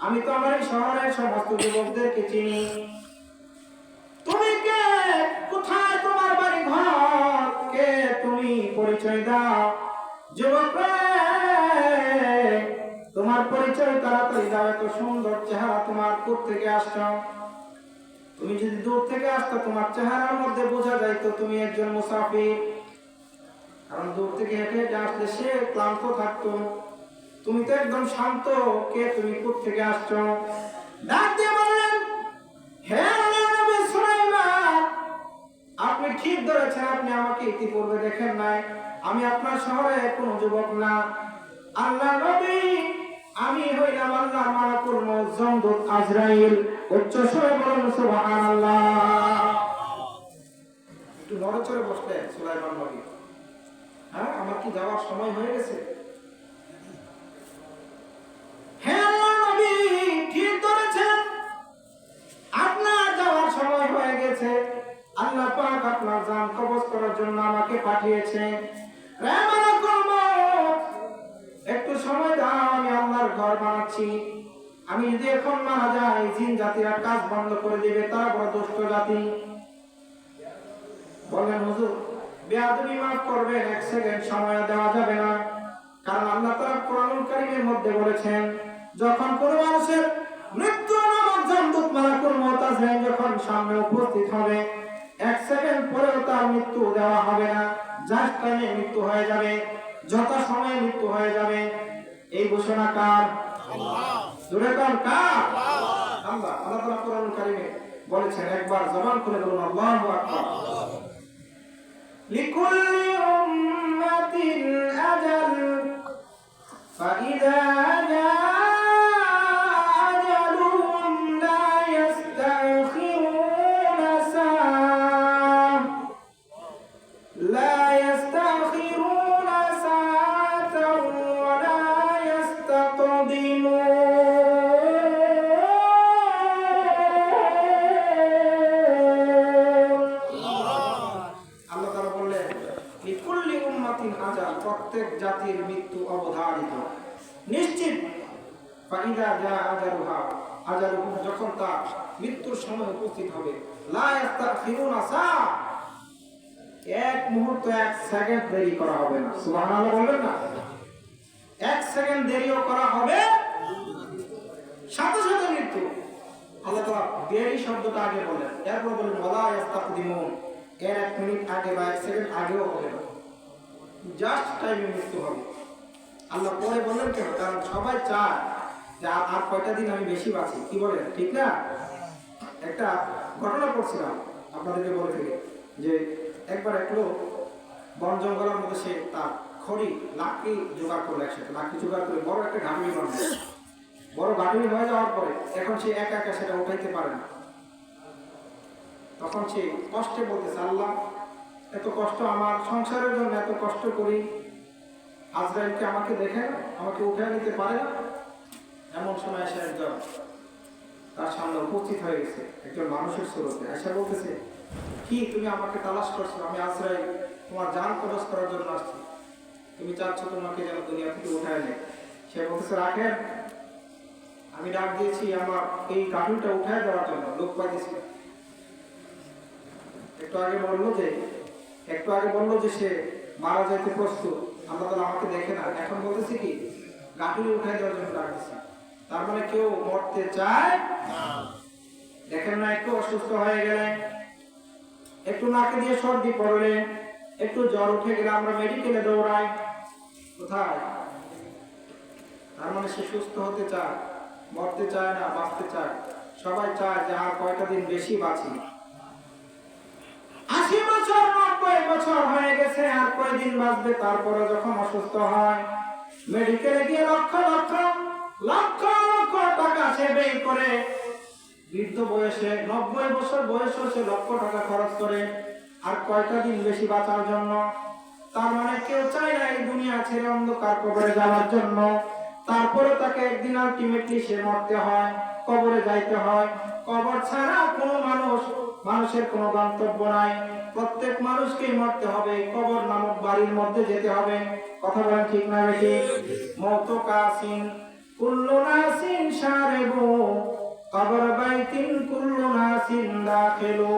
আমি তো আমার এই শহরের সমস্ত যুবকদেরকে চিনি। তুমি কে? কোথায় তোমার বাড়ি ঘর? কে তুমি? পরিচয় দাও। যুবক, তোমার পরিচয় তাড়াতাড়ি দাও, এত সুন্দর চেহারা তোমার, কোথা থেকে আসছো? তুমি যদি দূর থেকে আসতো, তোমার চেহারার মধ্যে বোঝা যাইতো তুমি একজন মুসাফির, কারণ দূর থেকে হেঁটে হেঁটে আসলে সে ক্লান্ত থাকতো। তুমি তো একদম শান্ত, কে তুমি? কোথা থেকে আসছো? ডাক দিয়ে বললেন, হে আল্লাহর নবী সুলাইমান, আপনি ঠিক ধরেছেন, আপনি আমাকে ইতিপূর্বে দেখেন নাই, আমি আপনার শহরে কোনো যুবক না। আল্লাহর নবী, আমি হইলাম আল্লাহর মালাকুল মউত জমদূত আজরাইল। উচ্চ স্বরে বলুন সুবহানাল্লাহ। একটু নড়েচড়ে বসলেন সুলাইমান নবী। হ্যাঁ, আমার কি যাওয়ার সময় হয়ে গেছে? হ্যাঁ আল্লাহর নবী, ঠিক ধরেছেন, আপনার যাওয়ার সময় হয়ে গেছে। আল্লাহ পাক আপনার জান কবজ করার জন্য আমাকে পাঠিয়েছে। রে মালাকুল মউত, একটু সময় দাও, আমি আল্লাহর ঘর বানাচ্ছি। আমি যদি এখন মারা যাই, জিন জাতিরা কাজ বন্ধ করে দিবে, তারা বড় দুষ্ট জাতি। বলেন হুজুর বেয়াদবি মাফ করবেন, এক সেকেন্ড সময় দেওয়া যাবে না। কারণ আল্লাহ তাআলা কোরআনুল কারীমের মধ্যে বলেছেন, যখন কোন মানুষের মৃত্যু নামক জামদূত মালাকুল মউত আজরাইল যখন সামনে উপস্থিত হবে, এক সেকেন্ড পরেও তার মৃত্যু দেওয়া হবে না, জাস্ট টাইমে মৃত্যু হয়ে যাবে, যত সময়ে মৃত্যু হয়ে যাবে। এই ঘোষণা কার? আল্লাহ। জোরে কোন কার? আল্লাহ। আল্লাহ তাআলা কোরআনুল কারীমে বলেছেন, একবার জবান খুলে বলুন আল্লাহু আকবার। লিকুল্লি উম্মাতিন আজাল ফাইদা প্রত্যেক জাতির মৃত্যু অবধারিত, নিশ্চিত। ফাইদা জা আজালুহা, আজালুহু, যখন তার মৃত্যুর সময় উপস্থিত হবে, লা ইস্তাখিরুনা সা, এক মুহূর্ত, এক সেকেন্ড দেরি করা হবে না। সুবহানাল্লাহ বলবেন না? এক সেকেন্ড দেরিও করা হবে, সাথে সাথে মৃত্যু। আল্লাহ তাআলা দেরি শব্দটা আগে বলেন, এরপর বলেন ওয়ালা ইস্তাকদিমুন, এর এক মিনিট আগে বা এক সেকেন্ড আগেও হবে না, জাস্ট টাইমে মৃত্যু হবে। আল্লাহ পরে বললেন কেন? কারণ সবাই চায় যে আর কয়টা দিন আমি বেশি বাঁচি, কি বলেন, ঠিক না? একটা ঘটনা পড়ছিলাম আপনাদেরকে বলে থেকে, যে একবার এক লোক বন জঙ্গলের মধ্যে সে তার খড়ি লাকড়ি জোগাড় করলো, একসাথে লাকড়ি জোগাড় করে বড় একটা ঘাটুনি বানালো। বড় ঘাটুনি হয়ে যাওয়ার পরে এখন সে একা একা সেটা উঠাইতে পারে না। তখন সে কষ্টে বলতেছে, আল্লাহ এত কষ্ট, আমার সংসারের জন্য এত কষ্ট করি, আজরাইলকে আমাকে দেখে না, আমাকে উঠে নিতে পারে না। এমন সময় এসে একজন তার সামনে উপস্থিত হয়ে গেছে, একজন মানুষের স্বরূপে এসে বলতেছে, কি তুমি আমাকে তালাশ করছো? আমি আজরাইল তোমার জান কবজ করার জন্য আসছি, তুমি চাচ্ছ তোমাকে যেন দুনিয়া থেকে উঠে এনে। সে বলতেছে, রাখেন, আমি ডাক দিয়েছি আমার এই কার্টুনটা উঠে দেওয়ার জন্য, লোক পাইতেছি। একটু আগে বললো যে সে মারা যাইতে প্রস্তুত, আল্লাহ তাআলা আমাকে দেখে না, এখন বলতেছি কি গাটুলি উঠাই দেওয়ার জন্য ডাকতেছি। তার মানে কেউ মরতে চায় না। দেখেন না, একটু অসুস্থ হয়ে গেলে, একটু নাকে দিয়ে সর্দি পড়লে, একটু জ্বর উঠে গেলে আমরা মেডিকেলে দৌড়াই, কোথায়? তার মানে সে সুস্থ হতে চায়, মরতে চায় না, বাঁচতে চায়। সবাই চায় যে আর কয়টা দিন বেশি বাঁচি। 80 বছর 90 বছর হয়ে গেছে, আর কয়দিন বাঁচবে? তারপরে যখন অসুস্থ হয়, মেডিকেলে গিয়ে লক্ষ লক্ষ টাকা সে ব্যয় করে, বৃদ্ধ বয়সে 90 বছর বয়সে সে লক্ষ টাকা খরচ করে, আর কয়টা দিন বেশি বাঁচার জন্য। তার মানে কেউ চায় না এই দুনিয়া ছেড়ে অন্ধকার কবরে যাওয়ার জন্য। তারপরে তাকে একদিন আলটিমেটলি সে মরতে হয়, কবরে যাইতে হয়। কবর ছাড়া কোনো মানুষের কোনো গন্তব্য নাই। প্রত্যেক মানুষকেই মরতে হবে, কবর নামক বাড়ির মধ্যে যেতে হবে। কথা বলেন ঠিক না বেশি? মওত কাসিন কুল্লু নাসিন শারিবু কবর বাইতিন কুল্লু নাসিন দাখিলু।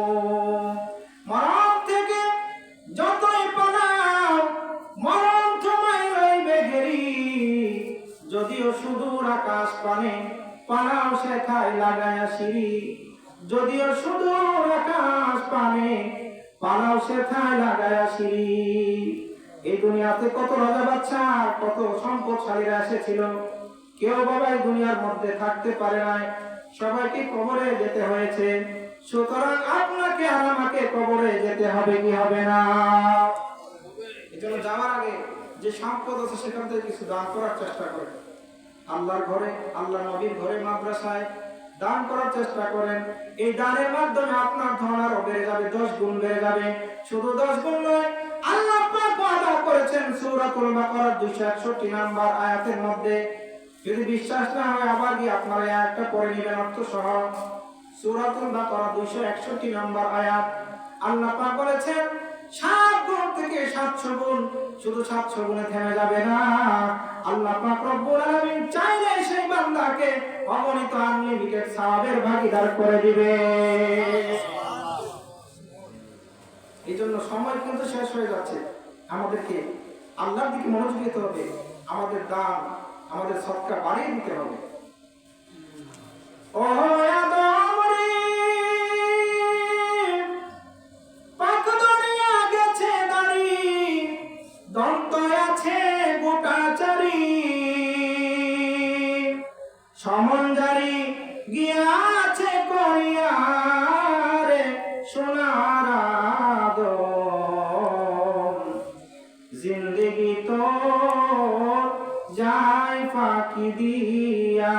মরণ থেকে যতই পালাও, মরণ তোমায় রইবে ঘেরি। যদিও সুদূর আকাশ পানে, পালাও সেথায় লাগায়া সিঁড়ি। যদিও সুদূর আকাশ পানে, পালাও সেথায় লাগায়া সিঁড়ি। এই দুনিয়াতে কত রাজা বাদশা, কত সম্পদশালীরা এসেছিল, কেউ বাবা এই দুনিয়ার মধ্যে থাকতে পারে নাই, সবাইকে কবরে যেতে হয়েছে। সুতরাং আপনাকে আর আমাকে কবরে যেতে হবে কি হবে না? এজন্য যাওয়ার আগে যে সম্পদ আছে সেখান থেকে কিছু দান করার চেষ্টা করেন। আল্লাহর ঘরে, আল্লাহ নবীর ঘরে, মাদ্রাসায় দান করার চেষ্টা করেন। এই দানের মাধ্যমে আপনার ধন আরো বেড়ে যাবে, 10 গুণ বেড়ে যাবে। শুধু 10 গুণ নয়, আল্লাহ পাক ওয়াদা করেছেন সূরাতুল বাকারার 261 নম্বর আয়াতের মধ্যে। যদি বিশ্বাস না হয় আবার কি আপনারা এই আয়াতটা পড়ে নেবেন অর্থ সহ। সূরাতুল বাকারা 261 নম্বর আয়াত। আল্লাহ পাক বলেছেন 7 গুণ থেকে 700 গুণ শুধু 700 গুণে থেমে যাবে না। আল্লাহ পাক রব্বুল আলামিন চাইলে সেই বান্দাকে অগণিত আনলিমিটেড সওয়াবের ভাগীদার করে দিবে। এই জন্য সময় কিন্তু শেষ হয়ে যাচ্ছে, আমাদেরকে আল্লাহর দিকে মনোযোগ দিতে হবে, আমাদের দান আমাদের সদকা বাড়িয়ে দিতে হবে। ও আদম রে, পাক দুনিয়া গেছে দাড়ি, দন্ত আছে গোটাচারি, সমঞ্জারি গিয়াছে করিয়া রে সোনার আদম, জিন্দেগি তো যায় ফাঁকি দিয়া,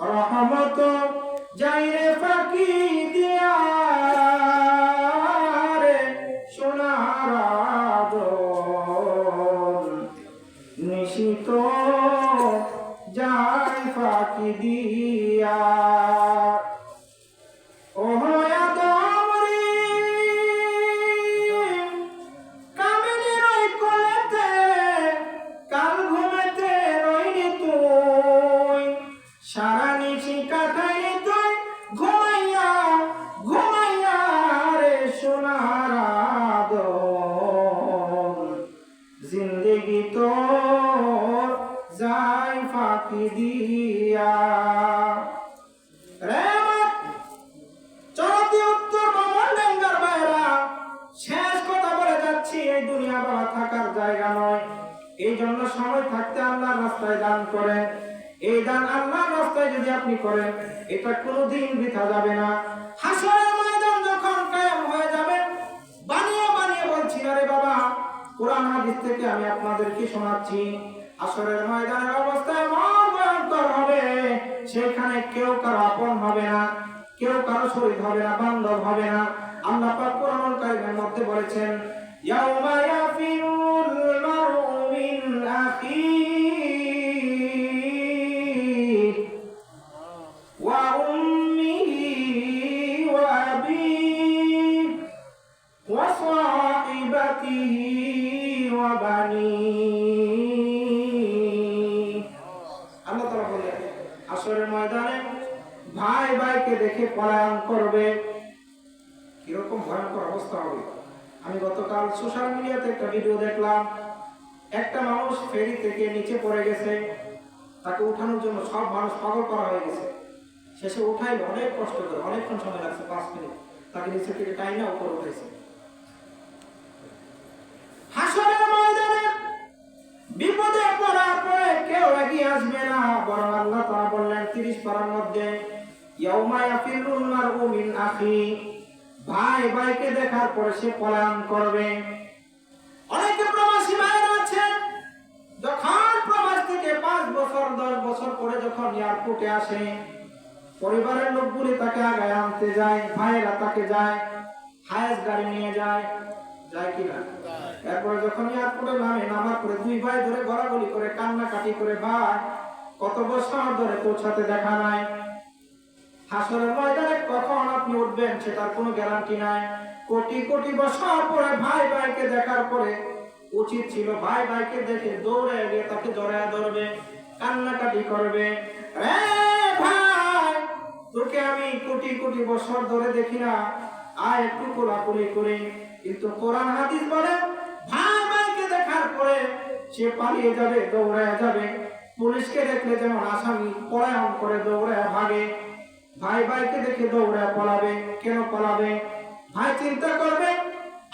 রহমত যাই রে ফাঁকি দিয়া রে সোনার আদম, নিশিত যায় ফাঁকি দিয়া। ও আদম রে, কামিনীর ওই কোলেতে কাল ঘুমেতে রইলি তুই, সারা নিশি কাটাইলি তুই ঘুমাইয়া ঘুমাইয়া রে সোনার আদম, জিন্দেগি তোর যায় ফাঁকি দিয়া। রে চলতি উত্তর বাংলার বাইরা, শেষ কথা বলে যাচ্ছি, এই দুনিয়া বাবা থাকার জায়গা নয়। এই জন্য সময় থাকতে আল্লাহর রাস্তায় দান করেন। এই দান আল্লাহর রাস্তায় যদি আপনি করেন, এটা কোনোদিন বৃথা যাবে না। হাসরের ময়দান যখন কায়েম হয়ে যাবে, বানিয়ে বানিয়ে বলছি না রে বাবা, কোরআন হাদিস থেকে আমি আপনাদেরকে শোনাচ্ছি, হাসরের ময়দানের অবস্থা এমন ভয়ঙ্কর হবে, সেখানে কেউ কারো আপন হবে না, কেউ কারো শরীর হবে না, বান্ধব হবে না। আল্লাহ পাক কোরআনুল কারীমের মধ্যে বলেছেন, ইয়াউমা ইয়াফিরুল মারউ মিন আখিহি ওয়া উম্মিহি ওয়া আবিহি ওয়া সাহিবাতিহি ওয়া বানিহি। আল্লাহ তাআলা বলেন, হাসরের ময়দানে ভাই ভাইকে দেখে পলায়ন করবে। কিরকম ভয়ঙ্কর অবস্থা হবে। আমি গতকাল সোশ্যাল মিডিয়াতে একটা ভিডিও দেখলাম, একটা মানুষ ফেরি থেকে নিচে পড়ে গেছে, তাকে উঠানোর জন্য সব মানুষ পাগল করা হয়ে গেছে, শেষে উঠাইলে অনেক কষ্ট করে, অনেকক্ষণ সময় লাগছে, 5 মিনিট, তাকে নিচে থেকে টাইনা উপর উঠেছে। হাসরের ময়দানে বিপদে পড়ার পরে কেউ এগিয়ে আসবে না, বরং আল্লাহ তাআলা বললেন 30 পারার মধ্যে, ইয়াউমা ইয়াফিরুল মারউ মিন আখি, ভাই ভাইকে দেখার পরে সে পলায়ন করবে। অনেকে প্রবাসী ভাইরা আছেন, যখন প্রবাস থেকে 5 বছর 10 বছর পরে যখন এয়ারপোর্টে আসে, পরিবারের লোকগুলি তাকে আগায় আনতে যায়, ভাইরা তাকে যায় হায়েস্ট গাড়ি নিয়ে যায়, যায় কিনা? এরপরে যখন এয়ারপোর্টে নামে, নামার পরে 2 ভাই ধরে গলাগলি করে কান্নাকাটি করে, ভাই কত বছর ধরে তোর সাথে দেখা নাই। হাসরের ময়দানে কখন আপনি উঠবেন সেটার কোনো গ্যারান্টি নাই। কোটি কোটি বছর পরে ভাই ভাইকে দেখার পরে উচিত ছিল ভাই ভাইকে দেখে দৌড়ে গিয়ে তাকে জড়ায় ধরবে, কান্নাকাটি করবে, রে ভাই তোকে আমি কোটি কোটি বছর ধরে দেখি না, আয় একটু কোলাকুলি করি। কিন্তু কোরআন হাদিস বলে ভাই ভাইকে দেখার পরে সে পালিয়ে যাবে, দৌড়ায় যাবে। পুলিশকে দেখলে যেমন আসামি পলায়ন করে দৌড়ায় ভাগে, ভাই ভাইকে দেখে দৌড়ায় পলাবে। কেন পলাবে? ভাই চিন্তা করবে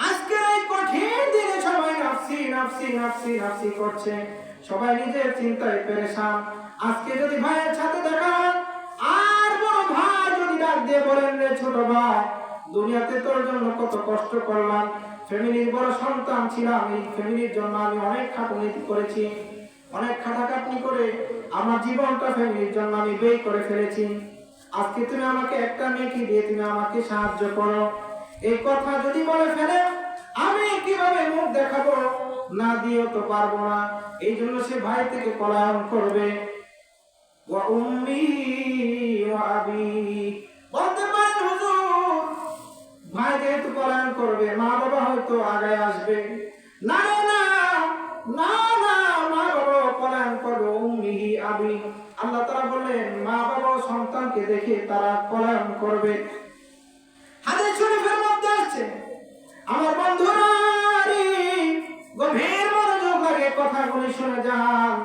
আজকে এই কঠিন দিনে সবাই নাফসি নাফসি নাফসি নাফসি করছে, সবাই নিজের চিন্তায় পেরেশান। আজকে যদি ভাইয়ের সাথে দেখা হয়, আর বড় ভাই যদি ডাক দিয়ে বলেন, রে ছোট ভাই দুনিয়াতে তোর জন্য কত কষ্ট করলাম, ফ্যামিলির বড় সন্তান ছিলাম, এই ফ্যামিলির জন্য আমি অনেক খাটুনি করেছি, অনেক খাটাখাটনি করে আমার জীবনটা ফ্যামিলির জন্য আমি ব্যয় করে ফেলেছি, আজকে তুমি আমাকে একটা নেকি দিয়ে তুমি আমাকে সাহায্য করো। এই কথা যদি বলে ফেলে আমি কিভাবে মুখ দেখাবো? না দিয়েও তো পারবো না। এই জন্য সে ভাই থেকে পলায়ন করবে। ওয়া উম্মি ওয়া আবি, বলতে পারেন হুজুর ভাই যেহেতু পলায়ন করবে, মা বাবা হয়তো আগে আসবে। না দেখে তারা পলায়ন করবে। হাদিস শরীফের মধ্যে আছে, আমার বন্ধুরা গভীর মনোযোগ লাগে কথাগুলি শুনে যান।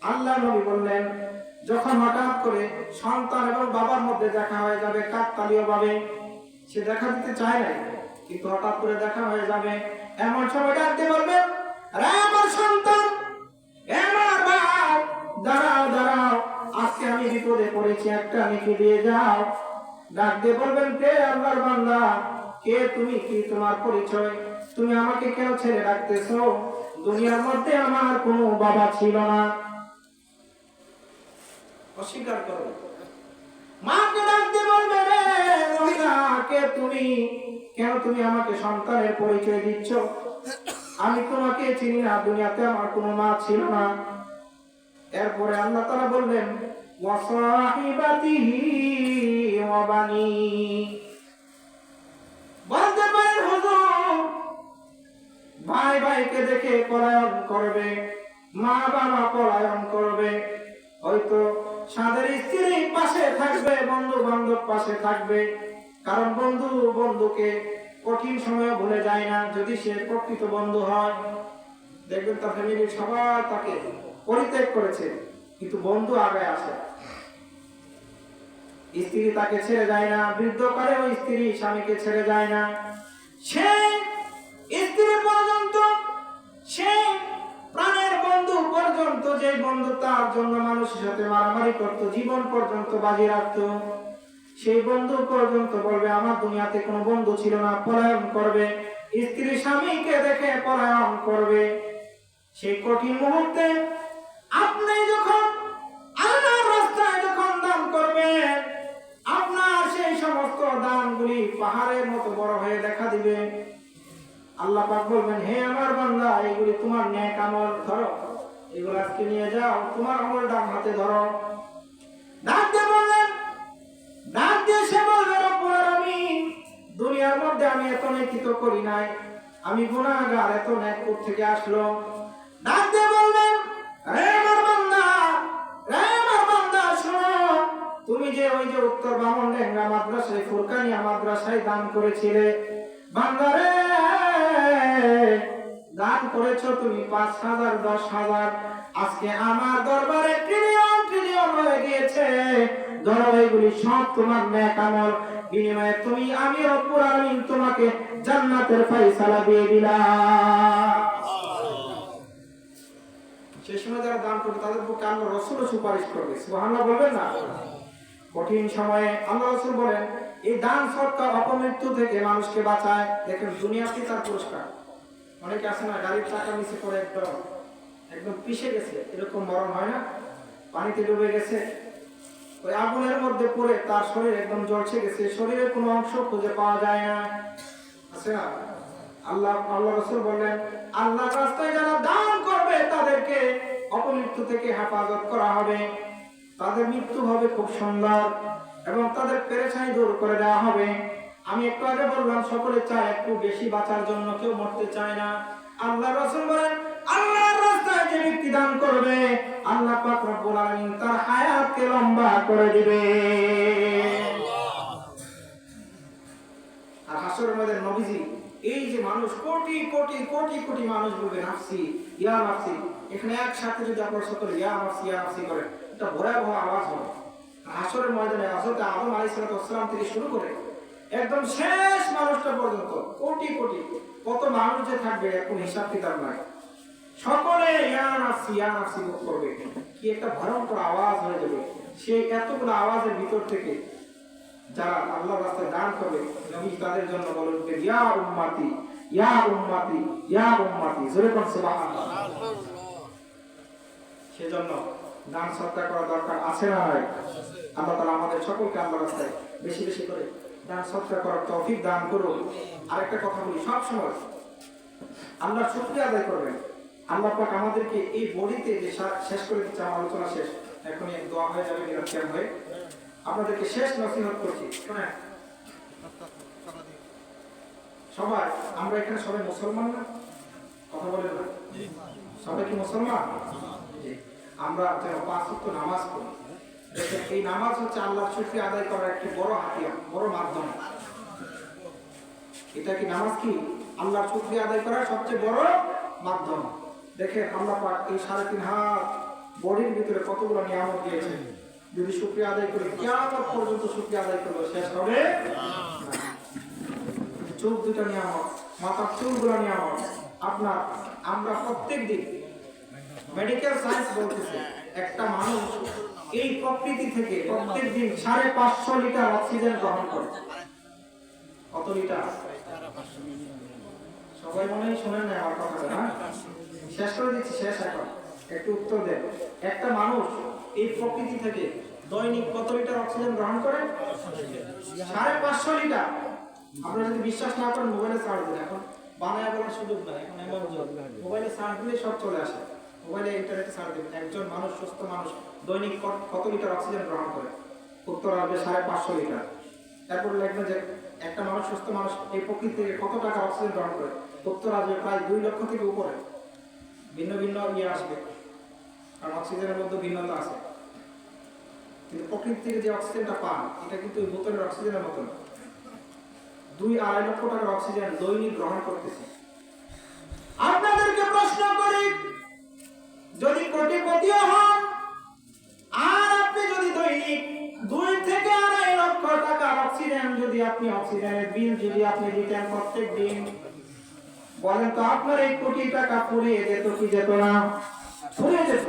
আল্লাহ নবী বললেন, যখন হঠাৎ করে সন্তান এবং বাবার মধ্যে দেখা হয়ে যাবে কাকতালীয় ভাবে, সে দেখা দিতে চায় নাই, কিন্তু হঠাৎ করে দেখা হয়ে যাবে, এমন সময় ডাকতে বলবে, আরে আমার সন্তান, আমার বাপ, দাঁড়াও দাঁড়াও, আজকে আমি বিপদে পড়েছি, একটা নেকি দিয়ে যাও। ডাক দিয়ে বলবেন, কে আল্লাহর বান্দা, কে তুমি, কি তোমার পরিচয়, তুমি আমাকে কেন ছেড়ে ডাকতেছো? দুনিয়ার মধ্যে আমার কোনো বাবা ছিল না। অস্বীকার করো। মাকে ডাক দিয়ে বলবে, রে মহিলা, কে তুমি, কেন তুমি আমাকে সন্তানের পরিচয় দিচ্ছ? আমি তোমাকে চিনি না, দুনিয়াতে আমার কোনো মা ছিল না। এরপরে আল্লাহ তাআলা বললেন, ওয়া সাহিবাতিহি ওয়া বানি। বলতে পারেন হুজুর, ভাই ভাইকে দেখে পলায়ন করবে, মা বাবা পলায়ন করবে, হয়তো সাদের স্ত্রী পাশে থাকবে, বন্ধু বান্ধব পাশে থাকবে, কারণ বন্ধু বন্ধুকে কঠিন সময় ভুলে যায় না, যদি সে প্রকৃত বন্ধু হয়। দেখবেন তার ফ্যামিলির সবাই তাকে পরিত্যাগ করেছে, কিন্তু বন্ধু আগে আসে। স্ত্রী তাকে ছেড়ে যায় না, বৃদ্ধকালে ওই স্ত্রী স্বামীকে ছেড়ে যায় না, সে স্ত্রী পর্যন্ত, সে প্রাণের বন্ধু পর্যন্ত, যে বন্ধু তার জন্য মানুষের সাথে মারামারি করতো, জীবন পর্যন্ত বাজি রাখতো, সেই বন্ধু পর্যন্ত বলবে আমার দুনিয়াতে কোনো বন্ধু ছিল না, পলায়ন করবে। স্ত্রী স্বামীকে দেখে পলায়ন করবে। সেই কঠিন মুহূর্তে আপনি যখন আল্লাহর রাস্তায় যখন দান করবেন, আপনার সেই সমস্ত দানগুলি পাহাড়ের মতো বড় হয়ে দেখা দিবে। আল্লাহ পাক বলবেন, হে আমার বান্দা, এগুলি তোমার নেক আমল, ধরো, এগুলো আজকে নিয়ে যাও, তোমার আমল ডান হাতে ধরো। ডাক দিয়ে বললেন, ডাক দিয়ে সে বলবে, রব্বুল আলামিন, দুনিয়ার মধ্যে আমি এত নেকি তো করি নাই, আমি গুনাহগার, এত নেক কোথা থেকে আসলো? ডাক দিয়ে বলবেন, হে আমার বান্দা, হে আমার বান্দা, শোনো, তুমি যে ওই যে উত্তর বামনডাঙ্গা মাদ্রাসায়, ফুরকানিয়া মাদ্রাসায় দান করেছিলে, বান্দারে, দান করেছো তুমি 5,000, 10,000, আজকে আমার দরবারে ট্রিলিয়ন ট্রিলিয়ন হয়ে গিয়েছে, ধরো এগুলি সব তোমার নেক আমল, বিনিময়ে তুমি, আমি রব্বুল আলামিন তোমাকে জান্নাতের ফয়সালা দিয়ে দিলাম। সেই সময় যারা দান করবে তাদের পক্ষে আল্লাহ রাসূলও সুপারিশ করবে, সুবহানাল্লাহ বলবেন না? কঠিন সময়ে আল্লাহ রাসূল বলেন, এই দান সদকা অপমৃত্যু থেকে মানুষকে বাঁচায়। দেখেন দুনিয়াতে তার পুরস্কার। অনেকে আছে না, গাড়ির চাকা নিচে পড়ে একদম পিষে গেছে, এরকম মরণ হয় না, পানিতে ডুবে গেছে, ওই আগুনের মধ্যে পড়ে তার শরীর একদম জ্বলছে গেছে, শরীরের কোনো অংশ খুঁজে পাওয়া যায় না, আছে না? আল্লাহ রাসূল বললেন, আল্লাহর রাস্তায় যারা দান করবে তাদেরকে অপমৃত্যু থেকে হেফাজত করা হবে, তাদের মৃত্যু হবে খুব সুন্দর, এবং তাদের পেরেশানি দূর করে দেওয়া হবে। আমি একটু আগে বললাম, সকলে চায় একটু বেশি বাঁচার জন্য, কেউ মরতে চায় না। আল্লাহ রাসূল বলেন, আল্লাহর রাস্তায় যে ব্যক্তি দান করবে, আল্লাহ পাক রব্বুল আলামিন তার হায়াতকে লম্বা করে দিবে। আর হাসরের মধ্যে নবীজি, এই যে মানুষ কোটি কোটি কোটি কোটি মানুষ বলবে নাফসি ইয়া নাফসি, এখানে একসাথে যদি আপনারা সকলে ইয়া নাফসি ইয়া নাফসি করেন, এটা ভয়াবহ আওয়াজ হবে। হাসরের ময়দানে হযরত আদম আলাইহিস সালাম থেকে শুরু করে একদম শেষ মানুষটা পর্যন্ত কোটি কোটি কত মানুষ যে থাকবে, এখন হিসাব কিতাব নাই, সকলে ইয়া নাফসি করবে। কি একটা ভয়ঙ্কর আওয়াজ হয়ে যাবে। সেই এতগুলো আওয়াজের ভিতর থেকে যারা আল্লাহর রাস্তায় দান করবে, নবী তাদের জন্য বলে উঠবে, ইয়া উম্মতি ইয়া উম্মতি ইয়া উম্মতি, জোরে কোন সুবহানাল্লাহ। সেজন্য দান সদকা করা দরকার, আছে না নাই? আল্লাহ তাআলা আমাদের সকলকে আল্লাহর রাস্তায় বেশি বেশি করে দান সদকা করার তৌফিক দান করুন। আরেকটা কথা বলি, সব সময় আল্লাহর শুকরিয়া আদায় করবেন। আল্লাহ পাক আমাদেরকে এই বডিতে যে শেষ করে দিচ্ছে, আমার আলোচনা শেষ, এখনই দোয়া হয়ে যাবে নিরাপদ হয়ে, আপনাদেরকে শেষ নসিহত করছি। শোনেন সবাই, আমরা এখানে সবাই মুসলমান না? কথা বলেন না, সবাই কি মুসলমান? আমরা যেন 5 ওয়াক্ত নামাজ পড়ি, দেখেন, এই নামাজ হচ্ছে আল্লাহর শুকরিয়া আদায় করার একটি বড় হাতিয়ার, বড় মাধ্যম। এটা কি নামাজ কি আল্লাহর শুকরিয়া আদায় করার সবচেয়ে বড় মাধ্যম। দেখেন আল্লাহ পাক এই 3.5 হাত বডির ভিতরে কতগুলো নিয়ামত দিয়েছেন। যদি শুকরিয়া আদায় করি, কিয়ামত পর্যন্ত শুকরিয়া আদায় করলে শেষ হবে না। চোখ দুটো নিয়ামত, মাথার চুলগুলো নিয়ামত। আমরা প্রত্যেক দিন মেডিকেল সায়েন্স বলতেছে একটা মানুষ এই প্রকৃতি থেকে প্রত্যেক দিন 550 লিটার অক্সিজেন গ্রহণ করে। কত লিটার? সবাই মনে হয় শোনেন না আমার কথা, না? শেষ করে দিচ্ছি, শেষ এখন একটু উত্তর দেন। একটা মানুষ এই প্রকৃতি থেকে দৈনিক কত লিটার অক্সিজেন গ্রহণ করে? 550 লিটার। আপনারা যদি বিশ্বাস না করেন মোবাইলে সার্চ দিন, এখন বানায় বলার সুযোগ নাই, এখন এমন মোবাইলে সার্চ দিলে সব চলে আসে। মোবাইলে ইন্টারনেটে সার্চ দিন একজন মানুষ, সুস্থ মানুষ দৈনিক কত লিটার অক্সিজেন গ্রহণ করে, উত্তর আসবে 550 লিটার। তারপর লিখবেন যে একটা মানুষ, সুস্থ মানুষ এই প্রকৃতি থেকে কত টাকা অক্সিজেন গ্রহণ করে, উত্তর আসবে প্রায় 2 লক্ষ থেকে উপরে। ভিন্ন ভিন্ন ইয়ে আসবে, কারণ অক্সিজেনের মধ্যে ভিন্নতা আছে। কিন্তু প্রকৃতি থেকে যে অক্সিজেনটা পান, এটা কিন্তু বোতলের অক্সিজেনের মতো না। 2-2.5 লক্ষ টাকার অক্সিজেন দৈনিক গ্রহণ করতেছে। আপনাদেরকে প্রশ্ন করি, যদি কোটিপতিও হন আর আপনি যদি দৈনিক 2 থেকে 2.5 লক্ষ টাকার অক্সিজেন যদি আপনি অক্সিজেনের বিল যদি আপনি দিতেন প্রত্যেক দিন, বলেন তো আপনার এই কোটি টাকা ফুরিয়ে যেত কি যেত না? ফুরিয়ে যেত।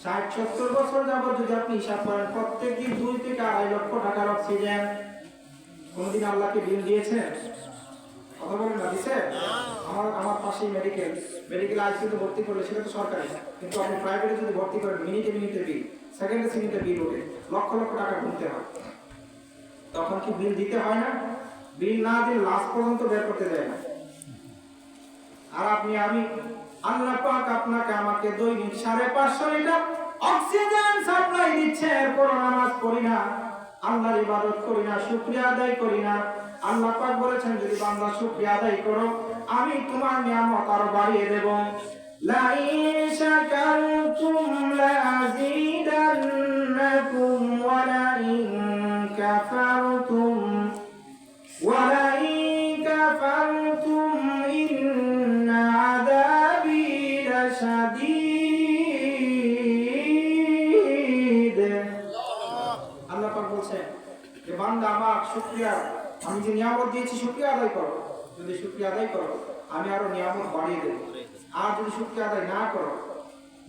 60-70 বছর যাবত যদি আপনি হিসাব করেন প্রত্যেক দিন 2 থেকে 2.5 লক্ষ টাকার অক্সিজেন, কোনদিন আল্লাহকে বিল দিয়েছেন? কথা বলেন না, দিছে? আমার পাশেই মেডিকেল আইসিইউতে ভর্তি করলে সেটা তো সরকারি, কিন্তু আপনি প্রাইভেটে যদি ভর্তি করেন মিনিটে বিল, সেকেন্ডে বিল ওঠে, লক্ষ লক্ষ টাকা গুনতে হয়। তখন কি বিল দিতে হয় না? বিল না দিলে লাস্ট পর্যন্ত বের করতে দেয় না। আর আমি আল্লাহ পাক আপনাকে আমাকে দৈনিক 550 লিটার অক্সিজেন সাপ্লাই দিচ্ছে, এরপর নামাজ পড়ি না, আল্লাহর ইবাদত করি না, শুকরিয়া আদায় করি না। আল্লাহ পাক বলেছেন যদি বান্দা শুকরিয়া আদায় করো, আমি তোমার নিয়ামত আরো বাড়িয়ে দেব। লা ইন শাকারতুম লাযীদান্নাকুম ওয়া লা ইন কাফারতুম ইন্না আযাবী লাশাদীদ। আল্লাহ পাক বলছেন যে বান্দা আমার শুকরিয়া, আমি যে নিয়ামত দিয়েছি শুকরিয়া আদায় করো। যদি শুকরিয়া আদায় করো আমি আরো নিয়ামত বাড়িয়ে দেব। আর যদি শুকরিয়া আদায় না করো,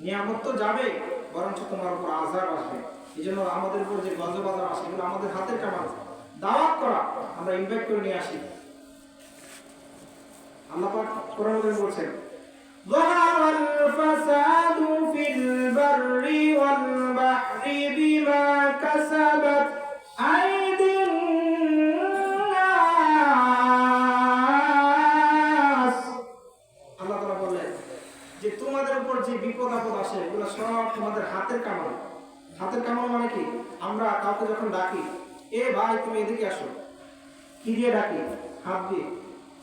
নিয়ামত তো যাবে, বরঞ্চ তোমার উপর আযাব আসবে। এই জন্য আমাদের উপর যে গজব আযাব আসে এগুলো আমাদের হাতের কামাল। দাওয়াত করা, আমরা ইনভাইট করে নিয়ে আসি। আল্লাহ পাক কোরআনে বলছেন যাহারাল ফাসাদু ফিল বাররি ওয়াল বাহরি বিমা কাসাবাত আইদিন নাস। আল্লাহ তাআলা বলেন যে তোমাদের উপর যে বিপদ আপদ আসে এগুলো সব তোমাদের হাতের কামাল। হাতের কামাল মানে কি? আমরা কাউকে যখন ডাকি, এ ভাই তুমি এদিকে আসো, কি দিয়ে ডাকি? হাত দিয়ে।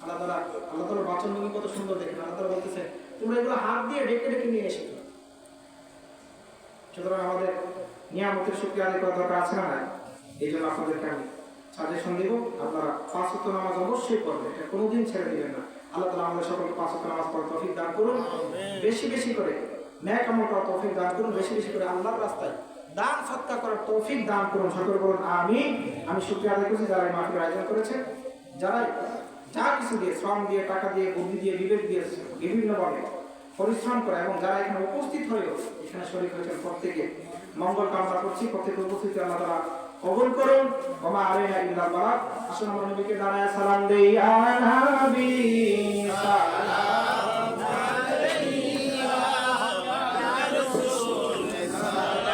আল্লাহ তাআলা বাচন ভঙ্গি কত সুন্দর দেখেন। আল্লাহ তাআলা বলতেছে তোমরা এগুলো হাত দিয়ে ডেকে নিয়ে এসো। সুতরাং আমাদের নিয়ামতের শুকরিয়া আদায় করা দরকার আছে না? এই জন্য আপনাদেরকে আমি সাজেশন দেব, আপনারা 5 ওয়াক্ত নামাজ অবশ্যই পড়বেন, এটা কোনোদিন ছেড়ে দিবেন না। আল্লাহ তাআলা আমাদের সকলকে 5 ওয়াক্ত নামাজ পড়ার তৌফিক দান করুন, বেশি বেশি করে নেক আমল করার তৌফিক দান করুন, বেশি বেশি করে আল্লাহর রাস্তায় দান সদকা করার তৌফিক দান করুন। সকলে বলুন আমিন। আমি শুকরিয়া আদায় করছি যারা এই মাহফিলের আয়োজন করেছে, যারা যা কিছু দিয়ে, শ্রম দিয়ে, টাকা দিয়ে, বুদ্ধি দিয়ে, বিবেক দিয়ে বিভিন্নভাবে পরিশ্রম করে এবং যারা এখানে উপস্থিত হয়েও এখানে শরীক হয়েছেন, প্রত্যেকে মঙ্গল কামনা করছি। প্রত্যেকে উপস্থিত আল্লাহ তাআলা কবুল করুন। ওমা আলাইনা ইল্লাল বালাগ। আসুন আমরা নবীকে দাঁড়ায় সালাম দেই। আ নবী সালাম